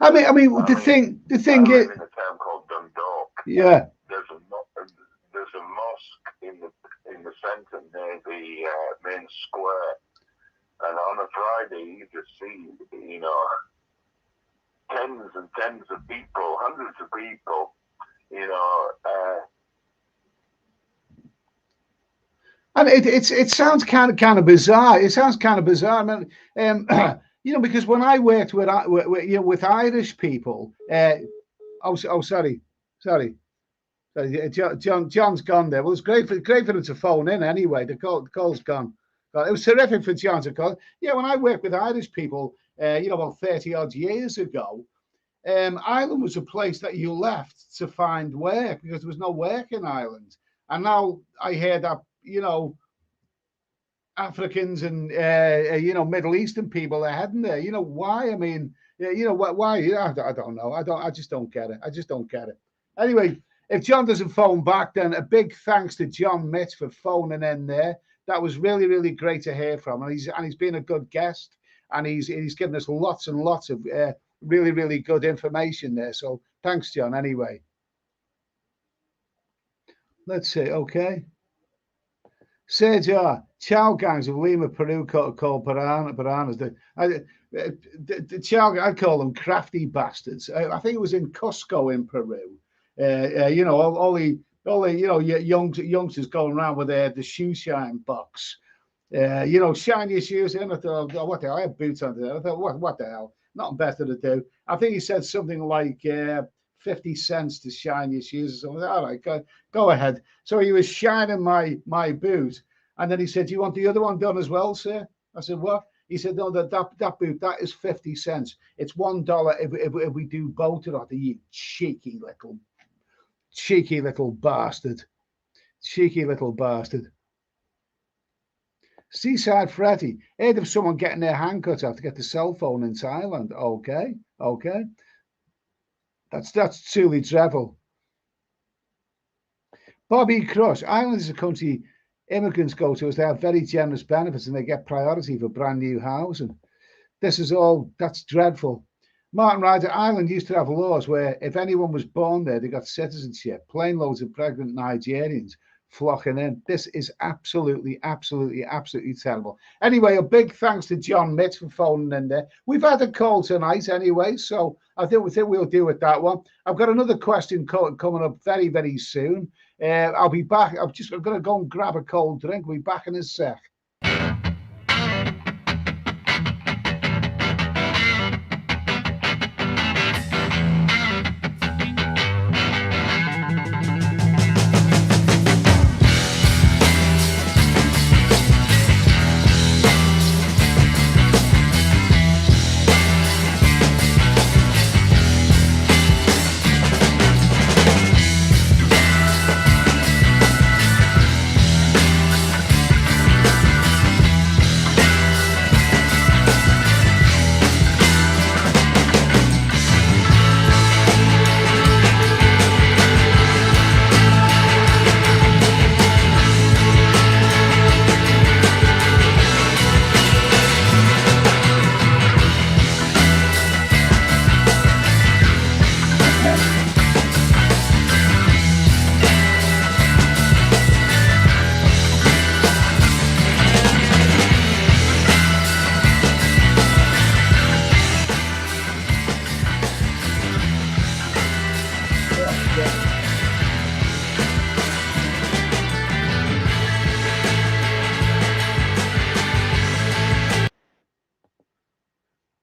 And, I mean, the thing is, in a town called Dundalk. Yeah. There's a mosque in the centre near the main square, and on a Friday you just see tens and tens of people, hundreds of people, and it sounds kind of bizarre. It sounds kind of bizarre. I mean, because when I worked with Irish people, sorry, John's gone there. Well, it's great for him to phone in anyway. The call's gone. It was terrific for John to call. Yeah, when I worked with Irish people, about 30 odd years ago, Ireland was a place that you left to find work because there was no work in Ireland. And now I hear that, Africans and Middle Eastern people are heading there. Why? I mean, why? I don't know. I just don't get it. Anyway, if John doesn't phone back, then a big thanks to John Mitch for phoning in there. That was really, really great to hear from, and he's been a good guest, and he's given us lots and lots of really, really good information there. So thanks, John. Anyway, let's see. Okay. Sergio, chow gangs of Lima, Peru, called piranhas. The chow, I call them crafty bastards. I think it was in Cusco in Peru. You know, all the youngsters going around with the shoe shine box. You know, shine your shoes in. I thought, oh, what the hell? I have boots on there. I thought, what the hell? Nothing better to do. I think he said something like 50 cents to shine your shoes or something. All right, go ahead. So he was shining my boot. And then he said, do you want the other one done as well, sir? I said, what? He said, no, that boot, that is 50 cents. It's $1 if we do both of that. You cheeky little bastard. Cheeky little bastard. Seaside Freddy, heard of someone getting their hand cut off to get the cell phone in Thailand. Okay. That's truly dreadful. Bobby Crush, Ireland is a country immigrants go to as they have very generous benefits and they get priority for brand new housing. That's dreadful. Martin Ryder, Ireland used to have laws where if anyone was born there, they got citizenship. Plane loads of pregnant Nigerians flocking in. This is absolutely terrible. Anyway, a big thanks to John Mitch for phoning in there. We've had a call tonight anyway, so I think we'll do with that one. I've got another question coming up very, very soon. I'll be back. I'm going to go and grab a cold drink. We'll be back in a sec.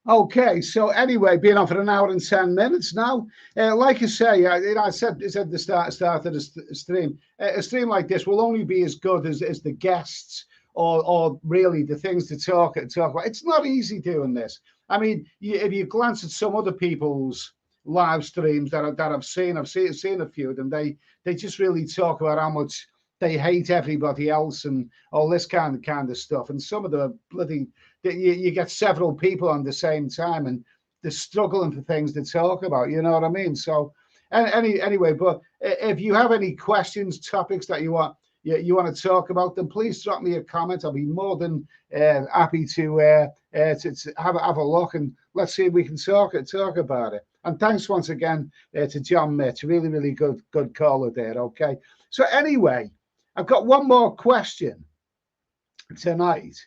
Okay, so anyway, been on for an hour and 10 minutes now. Like I say, I said at the start of the stream, a stream like this will only be as good as the guests or really the things to talk about. It's not easy doing this. I mean, if you glance at some other people's live streams that I've seen a few of them, they just really talk about how much they hate everybody else and all this kind of stuff. And some of the bloody, you get several people on the same time and they're struggling for things to talk about. You know what I mean? So anyway, but if you have any questions, topics that you want to talk about, then please drop me a comment. I'll be more than happy to have a look and let's see if we can talk about it. And thanks once again to John Mitch, really good caller there. Okay, so anyway, I've got one more question tonight.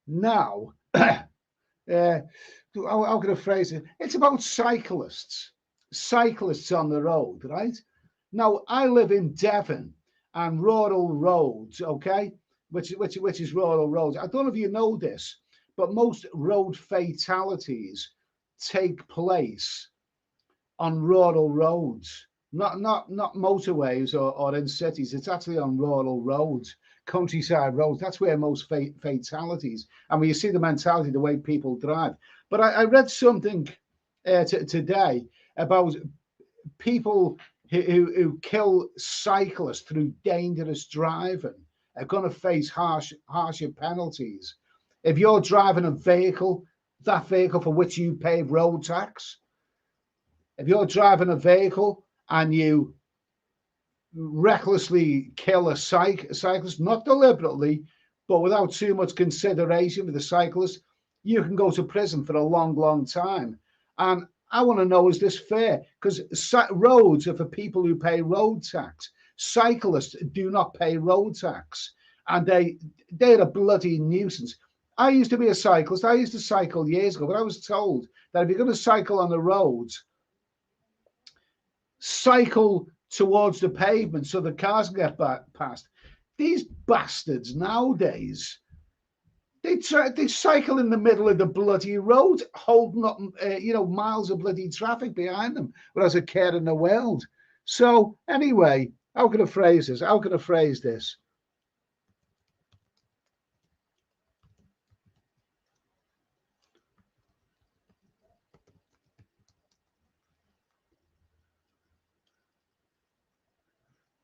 Now, how can I phrase it? It's about cyclists on the road, right? Now, I live in Devon and rural roads, okay, which is rural roads. I don't know if you know this, but most road fatalities take place on rural roads. Not motorways or in cities. It's actually on rural roads, countryside roads. That's where most fatalities. And when you see the mentality, the way people drive. But I read something today about people who kill cyclists through dangerous driving are going to face harsher penalties. If you're driving a vehicle, that vehicle for which you pay road tax, if you're driving a vehicle and you recklessly kill a cyclist, not deliberately, but without too much consideration for the cyclist, you can go to prison for a long time. And I want to know, is this fair? Because roads are for people who pay road tax. Cyclists do not pay road tax. and they're a bloody nuisance. I used to be a cyclist. I used to cycle years ago, but I was told that if you're going to cycle on the roads, cycle towards the pavement so the cars can get past. These bastards nowadays, they cycle in the middle of the bloody road, holding up, miles of bloody traffic behind them, without a care in the world. So anyway, how can I phrase this? How can I phrase this?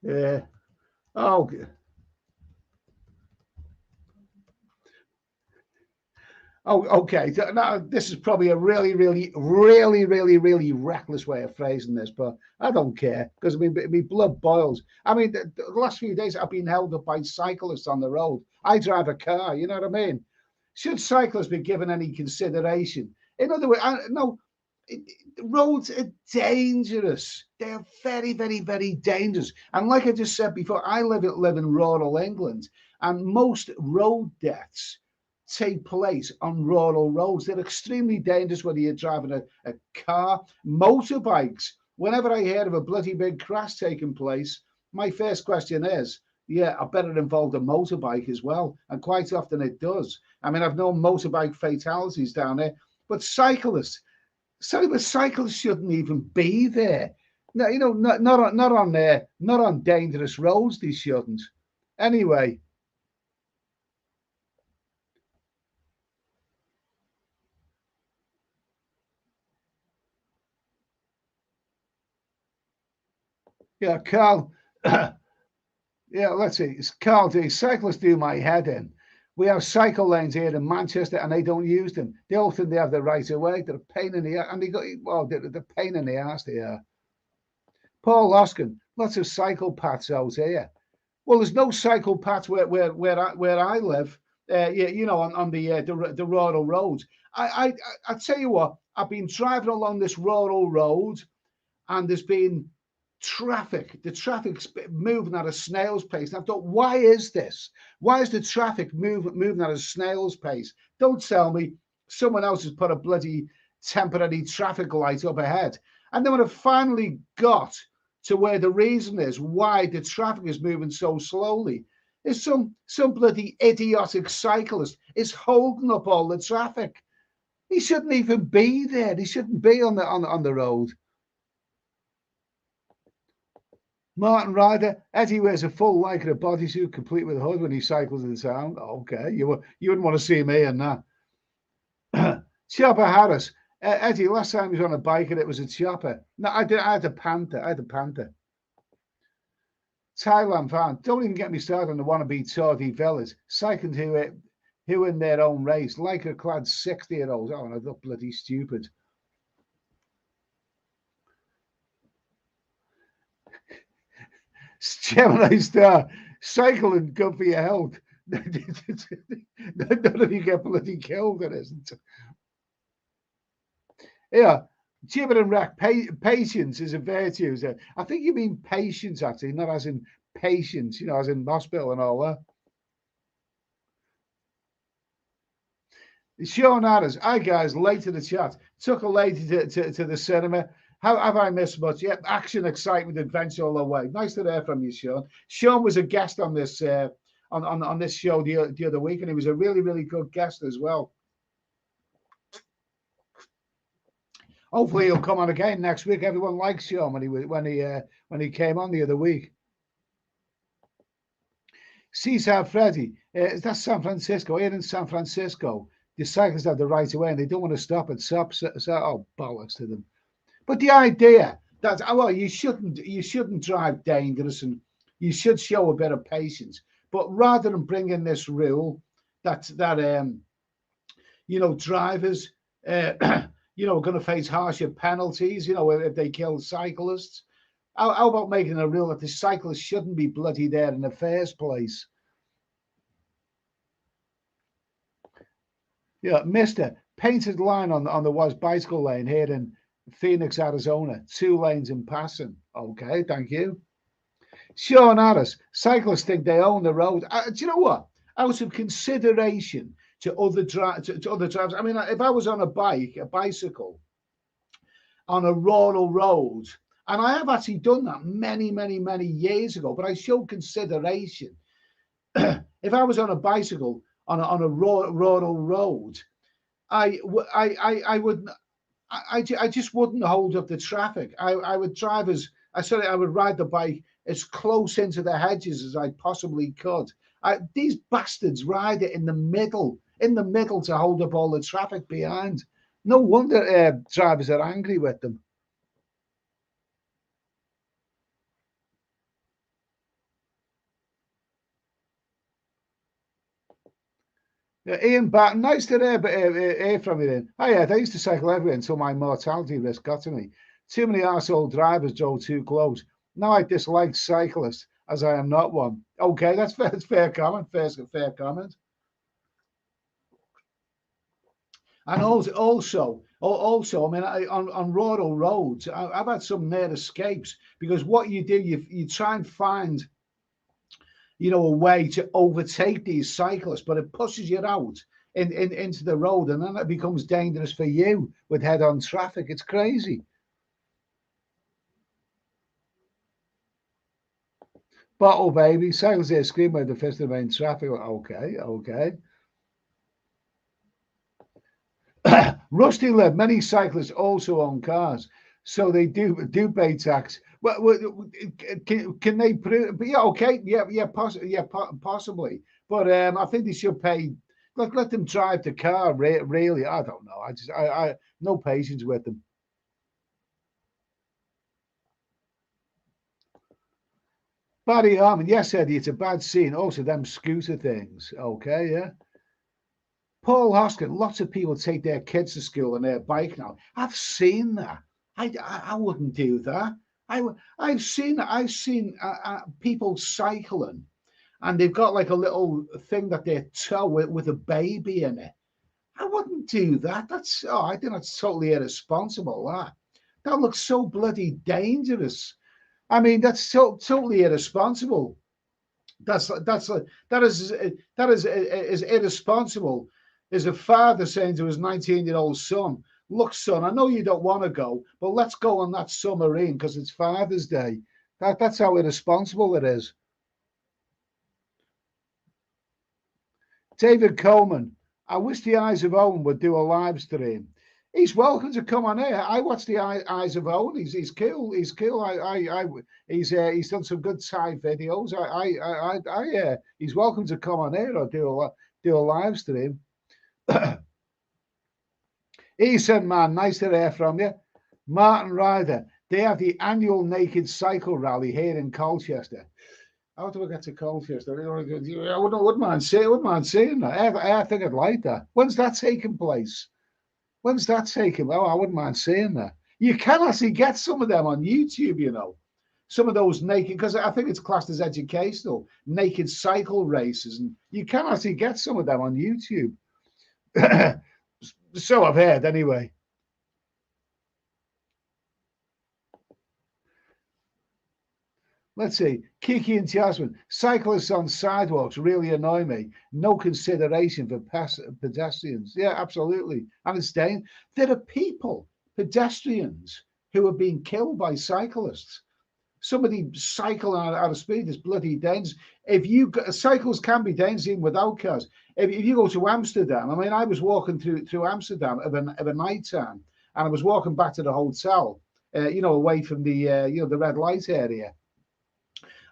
Yeah. Oh. Oh, okay. Now, this is probably a really, really, really, really, really reckless way of phrasing this, but I don't care because my blood boils. I mean, the last few days I've been held up by cyclists on the road. I drive a car, you know what I mean? Should cyclists be given any consideration? In other words, no, roads are dangerous. They are very, very, very dangerous. And like I just said before, I live in rural England, and most road deaths take place on rural roads. They're extremely dangerous whether you're driving a car, motorbikes. Whenever I hear of a bloody big crash taking place, my first question is, yeah, I bet it involved a motorbike as well. And quite often it does. I mean, I've known motorbike fatalities down there, but cyclists shouldn't even be there. No, not on dangerous roads. They shouldn't. Anyway. Yeah, Carl. Yeah, let's see. Carl D. Cyclists do my head in. We have cycle lanes here in Manchester, and they don't use them. They all think they have the right of way. They're a pain in the ass, and they're pain in the ass. They are. Paul Loskin. Lots of cycle paths out here. Well, there's no cycle paths where I live. On the rural roads. I tell you what. I've been driving along this rural road, and there's been traffic. The traffic's moving at a snail's pace. And I thought, why is this? Why is the traffic moving at a snail's pace? Don't tell me someone else has put a bloody temporary traffic light up ahead. And then when I finally got to where the reason is why the traffic is moving so slowly, is some bloody idiotic cyclist is holding up all the traffic. He shouldn't even be there. He shouldn't be on the road. Martin Ryder, Eddie wears a full Lycra bodysuit complete with a hood when he cycles in town. Okay, you wouldn't want to see me in that. Chopper Harris, Eddie, last time he was on a bike and it was a chopper. No, I had a Panther. Thailand fan, don't even get me started on the wannabe Tordy villas. Cycling who in their own race, Lycra clad 60-year-olds. Oh, no, they're bloody stupid. Gemini Star, cycling good for your health. None of you get bloody killed, it isn't. Yeah, Jibber and Rack, patience is a virtue. I think you mean patience, actually, not as in patience, as in hospital and all that. Sean Adders, hi guys, late to the chat. Took a lady to the cinema. How have I missed much? Yep, action, excitement, adventure all the way. Nice to hear from you, Sean. Sean was a guest on this on this show the other week, and he was a really, really good guest as well. Hopefully he'll come on again next week. Everyone likes Sean when he came on the other week. Cesar Freddy, that's San Francisco. Here in San Francisco, the cyclists have the right of way, and they don't want to stop at stops. Oh, bollocks to them. But the idea that you shouldn't drive dangerous, and you should show a bit of patience. But rather than bring in this rule that drivers are going to face harsher penalties, if they kill cyclists, how about making a rule that the cyclists shouldn't be bloody there in the first place? Yeah, Mister, painted line on the was bicycle lane here in Phoenix, Arizona. 2 lanes in passing. Okay, thank you. Sean Harris, cyclists think they own the road. Do you know what? Out of consideration to other drivers, I mean, if I was on a bicycle, on a rural road, and I have actually done that many, many, many years ago, but I showed consideration. If I was on a bicycle on a rural road, I would I just wouldn't hold up the traffic. I would drive I would ride the bike as close into the hedges as I possibly could. These bastards ride it in the middle to hold up all the traffic behind. No wonder drivers are angry with them. Ian Barton, nice to hear from you then. Oh yeah, I used to cycle everywhere until my mortality risk got to me. Too many arsehole drivers drove too close. Now I dislike cyclists as I am not one. Okay, that's fair comment. Fair comment. And also, I mean, on rural roads, I've had some near escapes because what you do, you try and find, a way to overtake these cyclists, but it pushes you out into the road, and then it becomes dangerous for you with head-on traffic. It's crazy. Bottle baby, cyclists here scream with the fist of main traffic. Okay. Rusty Lib, many cyclists also own cars, so they do pay tax. Well, can they prove? Yeah, okay, possibly. But I think they should pay. Let them drive the car. Really, I don't know. I no patience with them. Barry Harmon, yes, Eddie, it's a bad scene. Also, them scooter things. Okay, yeah. Paul Hoskin, lots of people take their kids to school on their bike now. I've seen that. I wouldn't do that. I've seen people cycling, and they've got like a little thing that they tow with a baby in it. I wouldn't do that. I think that's totally irresponsible. That looks so bloody dangerous. I mean, that's so totally irresponsible. That is irresponsible. As a father saying to his 19-year-old son, "Look, son, I know you don't want to go, but let's go on that submarine because it's Father's Day." That's how irresponsible it is. David Coleman, I wish the Eyes of Owen would do a live stream. He's welcome to come on here. I watch the Eyes of Owen. He's cool. He's cool. He's done some good side videos. He's welcome to come on here or do a live stream. Ethan, man, nice to hear from you. Martin Ryder, they have the annual Naked Cycle Rally here in Colchester. How do I get to Colchester? I wouldn't mind seeing that. I think I'd like that. When's that taking place? When's that taking? Oh, I wouldn't mind seeing that. You can actually get some of them on YouTube, some of those naked, because I think it's classed as educational, naked cycle races, and you can actually get some of them on YouTube. So I've heard, anyway. Let's see. Kiki and Jasmine. Cyclists on sidewalks really annoy me. No consideration for pedestrians. Yeah, absolutely. And it's dangerous. There are people, pedestrians, who are being killed by cyclists. Somebody cycling out of speed is bloody dangerous. Cycles can be dangerous even without cars. If you go to Amsterdam, I mean, I was walking through Amsterdam of a night time, and I was walking back to the hotel, away from the the red light area,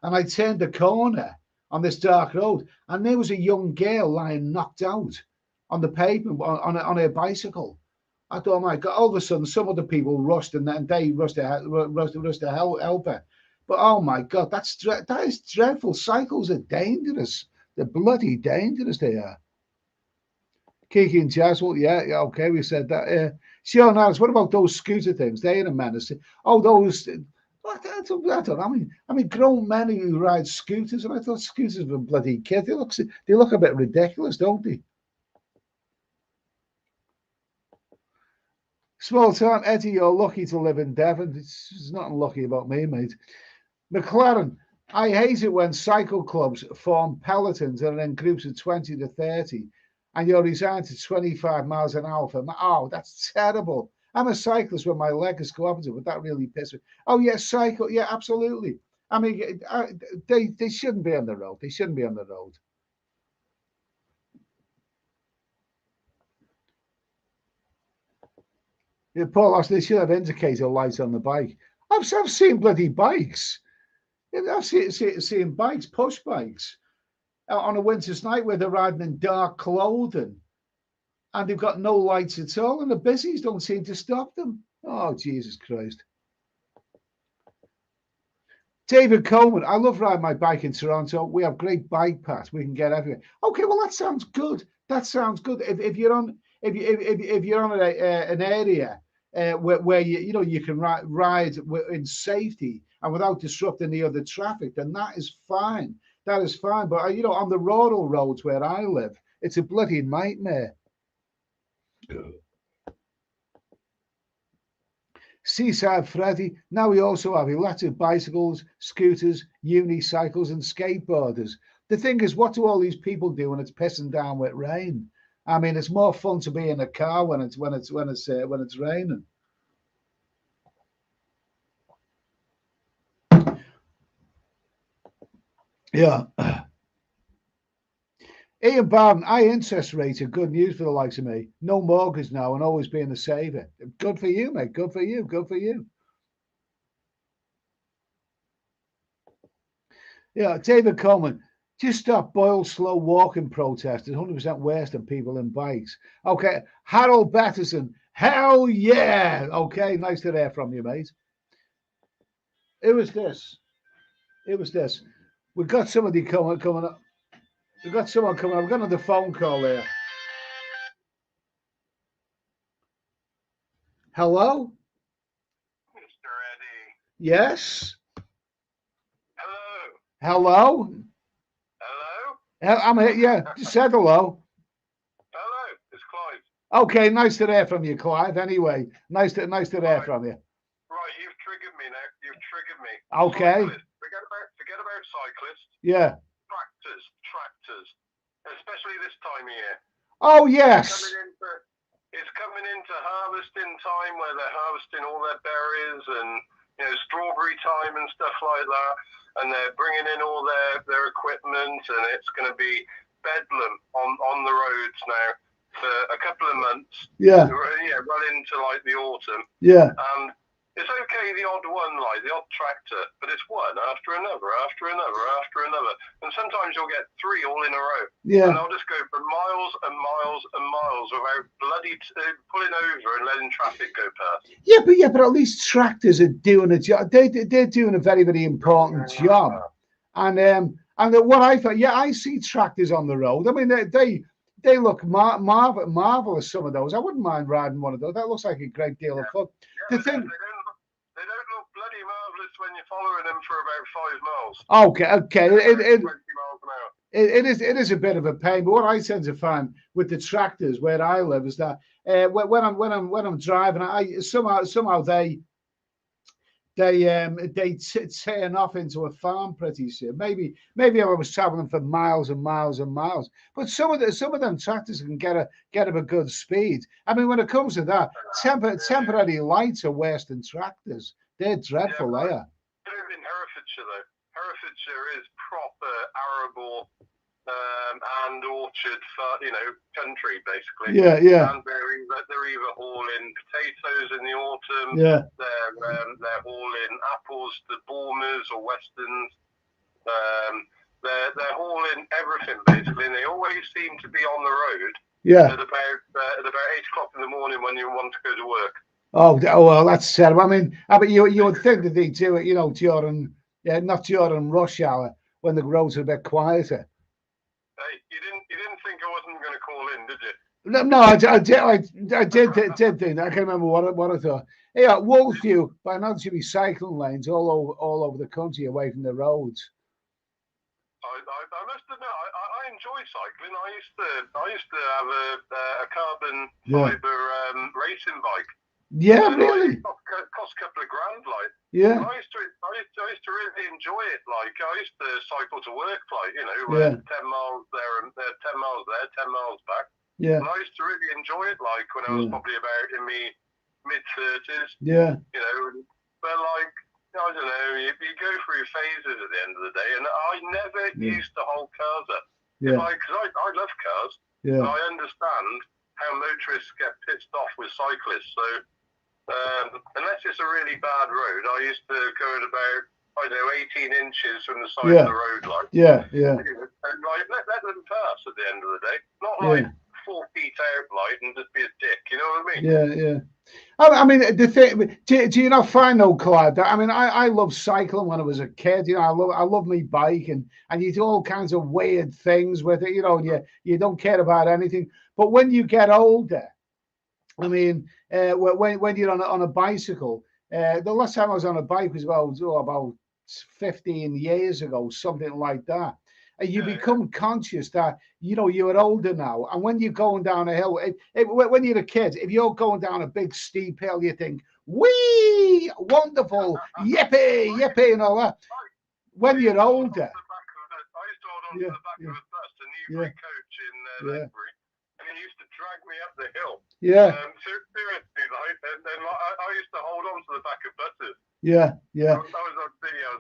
and I turned the corner on this dark road, and there was a young girl lying knocked out on the pavement on her bicycle. I thought, oh my God! All of a sudden, some other people rushed, and then they rushed to help her. But oh my God, that is dreadful. Cycles are dangerous. They're bloody dangerous. They are. Kiki and Jaswell, yeah, okay, we said that. Sean Harris, what about those scooter things? They're a menace. Oh, those. I don't know. I mean, grown men who ride scooters, and I thought scooters were bloody kids. They look a bit ridiculous, don't they? Small town Eddie, you're lucky to live in Devon. It's nothing lucky about me, mate. McLaren, I hate it when cycle clubs form pelotons and in groups of 20 to 30, and you're resigned to 25 miles an hour. Oh, that's terrible. I'm a cyclist when my leg is cooperative, but that really pisses me. Oh, yeah, cycle. Yeah, absolutely. I mean, they shouldn't be on the road. They shouldn't be on the road. Yeah, Paul, they should have indicator lights on the bike. I've seen bloody bikes. I've seen bikes, push bikes, on a winter's night where they're riding in dark clothing and they've got no lights at all, and the busies don't seem to stop them. Oh, Jesus Christ. David Coleman, I love riding my bike in Toronto. We have great bike paths. We can get everywhere. Okay, well, that sounds good. That sounds good. If you're on an area where you can ride in safety and without disrupting the other traffic, then that is fine. That is fine. But on the rural roads where I live, it's a bloody nightmare. Seaside Freddy. Now we also have electric bicycles, scooters, unicycles, and skateboarders. The thing is, what do all these people do when it's pissing down with rain? I mean, it's more fun to be in a car when it's raining. Yeah. Ian Barton, high interest rates are good news for the likes of me. No mortgage now and always being a saver. Good for you, mate. Good for you. Good for you. Yeah, David Coleman, just stop Boyle slow walking protest. It's 100% worse than people in bikes. Okay, Harold Batterson, hell yeah. Okay, nice to hear from you, mate. It was this. We've got somebody coming up. We've got someone coming up. We've got another phone call there. Hello? Mr. Eddie. Yes? Hello? Hello? Hello? I'm here. Yeah, just said hello. Hello, it's Clive. Okay, nice to hear from you, Clive. Anyway, nice to hear from you. Right, you've triggered me now. You've triggered me. Okay. Cyclists. Forget about cyclists. Yeah. Tractors, especially this time of year. Oh yes. It's coming into harvesting time where they're harvesting all their berries and strawberry time and stuff like that, and they're bringing in all their equipment, and it's going to be bedlam on the roads now for a couple of months. Yeah. Well into like the autumn. Yeah. And it's okay, the odd one, like the odd tractor, but it's one after another, after another, after another. And sometimes you'll get three all in a row. Yeah. And they'll just go for miles and miles and miles without bloody pulling over and letting traffic go past. Yeah, but at least tractors are doing a job. They're doing a very, very important job. And what I thought, yeah, I see tractors on the road. I mean, they look marvelous. Some of those, I wouldn't mind riding one of those. That looks like a great deal of fun. Yeah, the thing. They don't look bloody marvelous when you're following them for about 5 miles. Okay. 20 miles an hour. It is a bit of a pain, but what I tend to find with the tractors where I live is that when I'm driving, somehow they turn off into a farm pretty soon. Maybe I was traveling for miles and miles and miles, but some of them tractors can get up a good speed. I mean, when it comes to that, temporary lights are worse than tractors. They're dreadful. They are. In Herefordshire though, Herefordshire is proper arable and orchard, country basically. Yeah. And they're either hauling potatoes in the autumn. Yeah. They're hauling apples to Bournemouth or Westerns. They're hauling everything basically, and they always seem to be on the road. Yeah. At about 8 o'clock in the morning when you want to go to work. Oh well, that's terrible. I mean, you would think that they do it, during not during rush hour when the roads are a bit quieter. Hey, you didn't think I wasn't going to call in, did you? No, I did think. I can't remember what I thought. Yeah, Wolfview, by now there should be cycling lanes all over the country away from the roads. I must admit, I enjoy cycling. I used to have a carbon fiber racing bike. Yeah, really. It cost a couple of grand, like. Yeah. And I used to used to really enjoy it. Like I used to cycle to work, like 10 miles there and 10 miles there, 10 miles back. Yeah. And I used to really enjoy it, like when I was probably about in my mid-30s. Yeah. But like I don't know, you go through phases at the end of the day, and I never used to hold cars up. Yeah. Because I love cars. Yeah. And I understand how motorists get pissed off with cyclists. So unless it's a really bad road, I used to go at about 18 inches from the side of the road, like and like let them pass at the end of the day, not like 4 feet out, like, and just be a dick. You know what I mean? Yeah, yeah. I mean, the thing. Do you not find though, Clive? I mean, I loved cycling when I was a kid. I love my bike, and you do all kinds of weird things with it. And you don't care about anything. But when you get older, I mean, when you're on a bicycle, the last time I was on a bike was about 15 years ago, something like that. And you become conscious that you're older now, and when you're going down a hill, when you're a kid, if you're going down a big steep hill, you think, "Wee, wonderful, yippee, yippee," and all that. When you're older, I used to hold on to the back of a bus, a Newbury coach in Ledbury, and he used to drag me up the hill. Yeah. Seriously, like, and I used to hold on to the back of buses. Yeah, yeah. I was a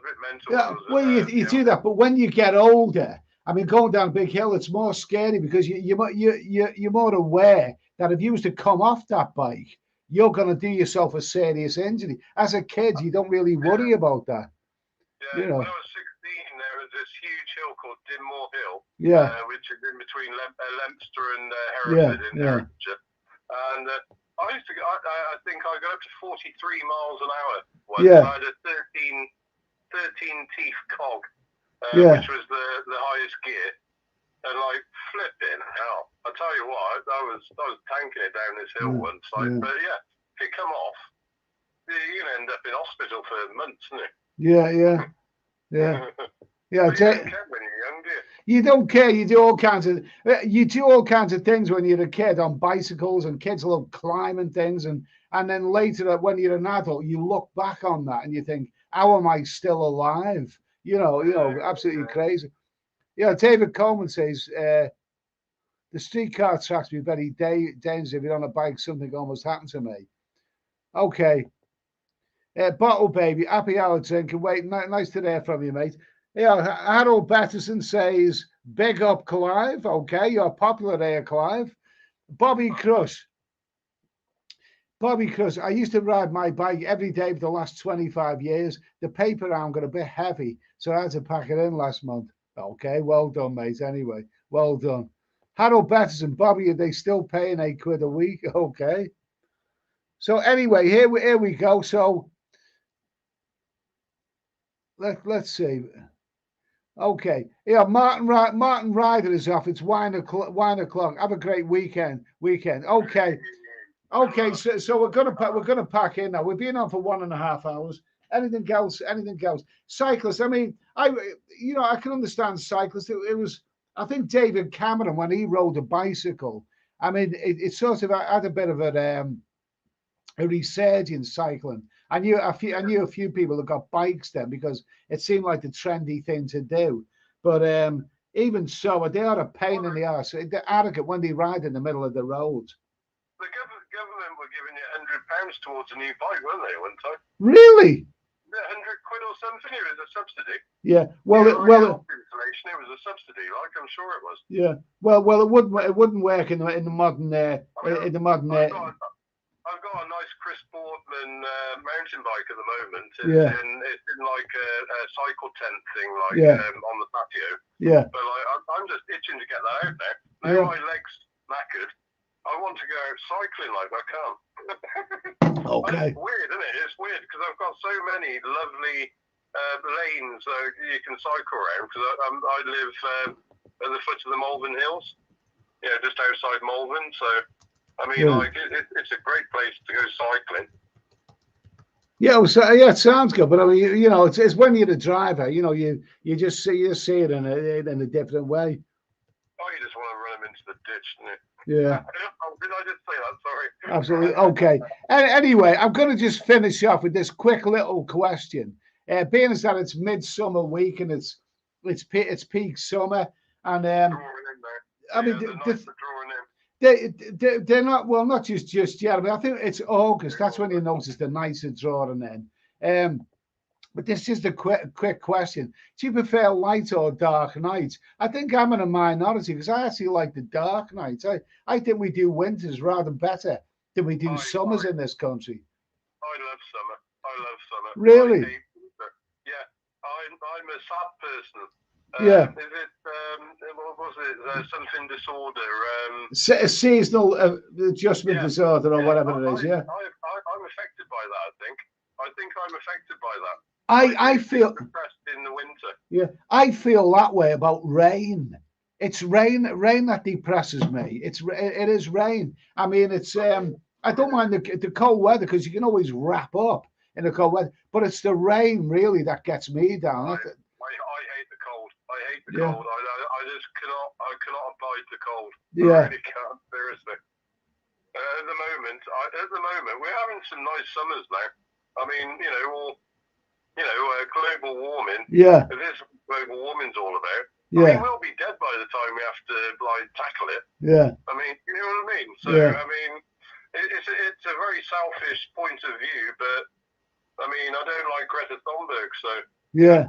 bit mental. Yeah, well, you do that, but when you get older, I mean, going down a big hill, it's more scary because you're more aware that if you was to come off that bike, you're going to do yourself a serious injury. As a kid, you don't really worry about that. Yeah, when I was 16, there was this huge hill called Dinmore Hill, which is in between Leominster and Hereford in Herefordshire. And I think I got up to 43 miles an hour once. I had a 13 teeth cog, which was the highest gear. And like flipping hell, I tell you what, I was tanking it down this hill once. But if it come off, you're gonna end up in hospital for months, isn't it? Yeah. You don't care when you're young, do you? You don't care. You do all kinds of things when you're a kid on bicycles, and kids love climbing things, and then later when you're an adult, you look back on that and you think, how am I still alive? Absolutely crazy. David Coleman says the streetcar tracks be very dangerous if you're on a bike. Something almost happened to me. Okay. Bottle baby, happy hour drinking. Wait, nice to hear from you, mate. Harold Batterson says, big up, Clive. Okay, you're popular there, Clive. Bobby Crush. I used to ride my bike every day for the last 25 years. The paper round got a bit heavy, so I had to pack it in last month. Okay, well done, mate. Anyway, well done. Harold Batterson, Bobby, are they still paying £8 a week? Okay. So anyway, here we go. So let's see. Okay, Martin Ryder is off. It's wine o'clock. Have a great weekend. Okay. So we're gonna pack in now. We've been on for 1.5 hours. Anything else? Cyclists. I mean, I can understand cyclists. It was, I think, David Cameron when he rode a bicycle. I mean, it sort of had a bit of a resurgence cycling. I knew a few people that got bikes then because it seemed like the trendy thing to do. But even so, they are a pain in the arse. They're arrogant when they ride in the middle of the road. The government were giving you £100 towards a new bike, weren't they, one time? Really? £100 or something. It was a subsidy. Yeah. Well, installation. It was a subsidy. Like, I'm sure it was. Yeah. Well, it wouldn't work in the modern I've got a nice Chris Boardman mountain bike at the moment. It's in like a cycle tent thing, like on the patio. Yeah. But like, I'm just itching to get that out now. Now my legs knackered. I want to go out cycling like I can't. Okay. It's weird, isn't it? It's weird because I've got so many lovely lanes you can cycle around. Because I live at the foot of the Malvern Hills, just outside Malvern. So, I mean, it's a great place to go cycling. Yeah, it sounds good, but I mean, it's when you're the driver, you just see it in a different way. Oh, you just want to run them into the ditch, don't you? Yeah. Did I just say that? Sorry. Absolutely. Okay. Anyway, I'm going to just finish off with this quick little question. being as that it's midsummer week and it's peak summer, and I mean they're not, well, not just yet, but I think it's August. That's when you notice the nights are drawing in. But this is just a quick question. Do you prefer light or dark nights? I think I'm in a minority because I actually like the dark nights. I think we do winters rather better than we do summers in this country. I love summer. I love summer. Really? Yeah. I'm a sad person. Yeah. Is it, what was it? Something disorder. A seasonal adjustment disorder or whatever it is, yeah. I'm affected by that, I think. I think I'm affected by that. I feel depressed in the winter. Yeah, I feel that way about rain. It's rain that depresses me. It is rain. I mean, it's I don't mind the cold weather because you can always wrap up in the cold weather, but it's the rain really that gets me down. I hate the cold. I hate the cold. I just cannot abide the cold. Yeah. I really can't, seriously. At the moment, we're having some nice summers now. I mean, global warming. Yeah. It is global warming's all about. Yeah. I mean, we'll be dead by the time we have to tackle it. Yeah. I mean, you know what I mean? So yeah. I mean, it's a very selfish point of view, but I mean, I don't like Greta Thunberg, so. Yeah.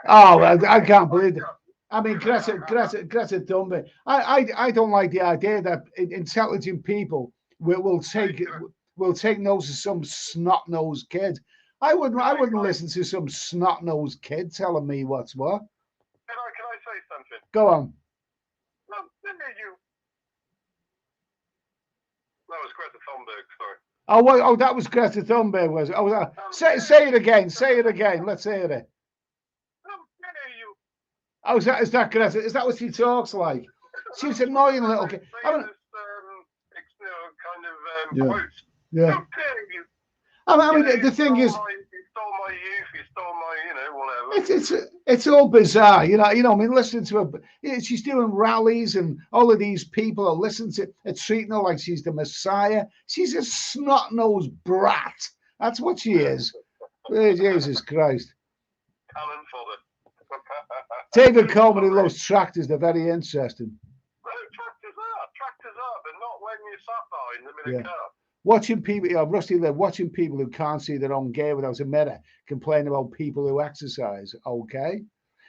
Oh, I can't believe it. I mean, Greta Thunberg. I don't like the idea that intelligent people will take notice of some snot-nosed kid. I wouldn't listen to some snot-nosed kid telling me what's what. Can I say something? Go on. No, you. That was Greta Thunberg, sorry. Oh, that was Greta Thunberg, was it? Oh, say it again. Say it again. Let's hear it. You. Oh, is that Greta? Is that what she talks like? She's an annoying little kid. Kind of quote. Yeah. How dare you? I mean, the thing is, you stole my youth, you stole my, whatever. It's all bizarre, I mean, listening to her, she's doing rallies, and all of these people are listening to her, treating her like she's the Messiah. She's a snot-nosed brat. That's what she is. Jesus Christ. Cannon fodder. David Coleman, who loves tractors, they're very interesting. No, tractors are, but not when you're sat behind them in a car. Watching people, Rusty, they're watching people who can't see their own gear without a mirror complain about people who exercise. Okay.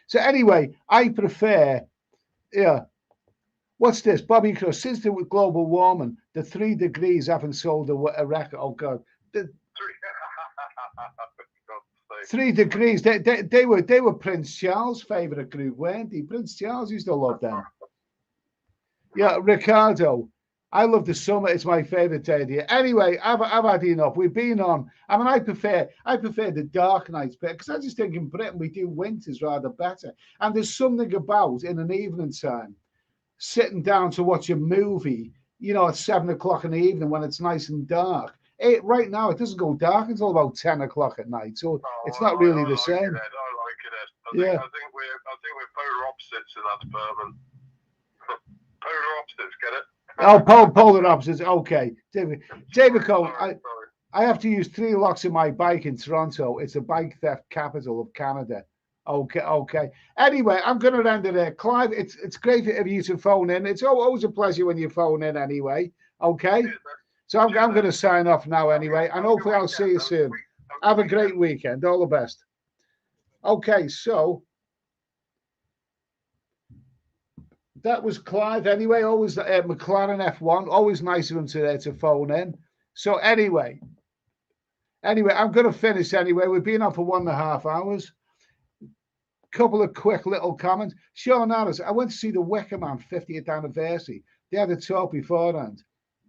So anyway, I prefer, what's this? Bobby Cross, since the global warming, the 3 degrees haven't sold a record. Oh God. 3 degrees. They were Prince Charles' favourite group, weren't they? Prince Charles used to love them. Yeah, Ricardo. I love the summer. It's my favourite day of the year. Anyway, I've had enough. We've been on. I mean, I prefer the dark nights better because I just think in Britain we do winters rather better. And there's something about in an evening time, sitting down to watch a movie, at 7 o'clock in the evening when it's nice and dark. Right now, it doesn't go dark until about 10 o'clock at night, so it's not really the same. I like it, Ed. I think we're polar opposites in that department. Polar opposites, get it? Oh, polar opposites. Okay, David Cole. I have to use 3 locks in my bike in Toronto. It's the bike theft capital of Canada. Okay. Anyway, I'm going to end it there. Clive, it's great of you to phone in. It's always a pleasure when you phone in anyway. Okay. So I'm going to sign off now anyway, and hopefully I'll see you soon. Have a great weekend. All the best. Okay, so that was Clive anyway. Always McLaren F1. Always nice of him to phone in. So anyway, I'm going to finish anyway. We've been on for 1.5 hours. Couple of quick little comments. Sean Harris, I went to see the Wicker Man 50th anniversary. They had a talk beforehand.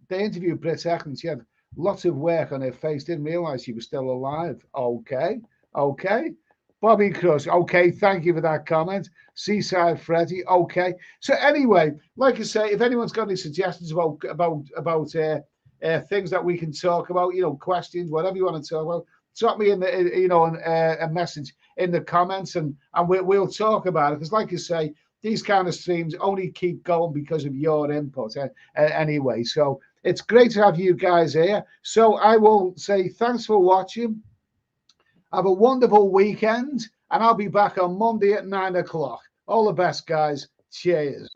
They interviewed Britt Eklund. She had lots of work on her face. Didn't realise she was still alive. Okay. Bobby Crush. Okay, thank you for that comment. Seaside Freddy. Okay. So anyway, like I say, if anyone's got any suggestions about things that we can talk about, questions, whatever you want to talk about, drop me in a message in the comments, and we'll talk about it. Because like I say, these kind of streams only keep going because of your input anyway. So it's great to have you guys here. So I will say thanks for watching. Have a wonderful weekend, and I'll be back on Monday at 9 o'clock. All the best, guys. Cheers.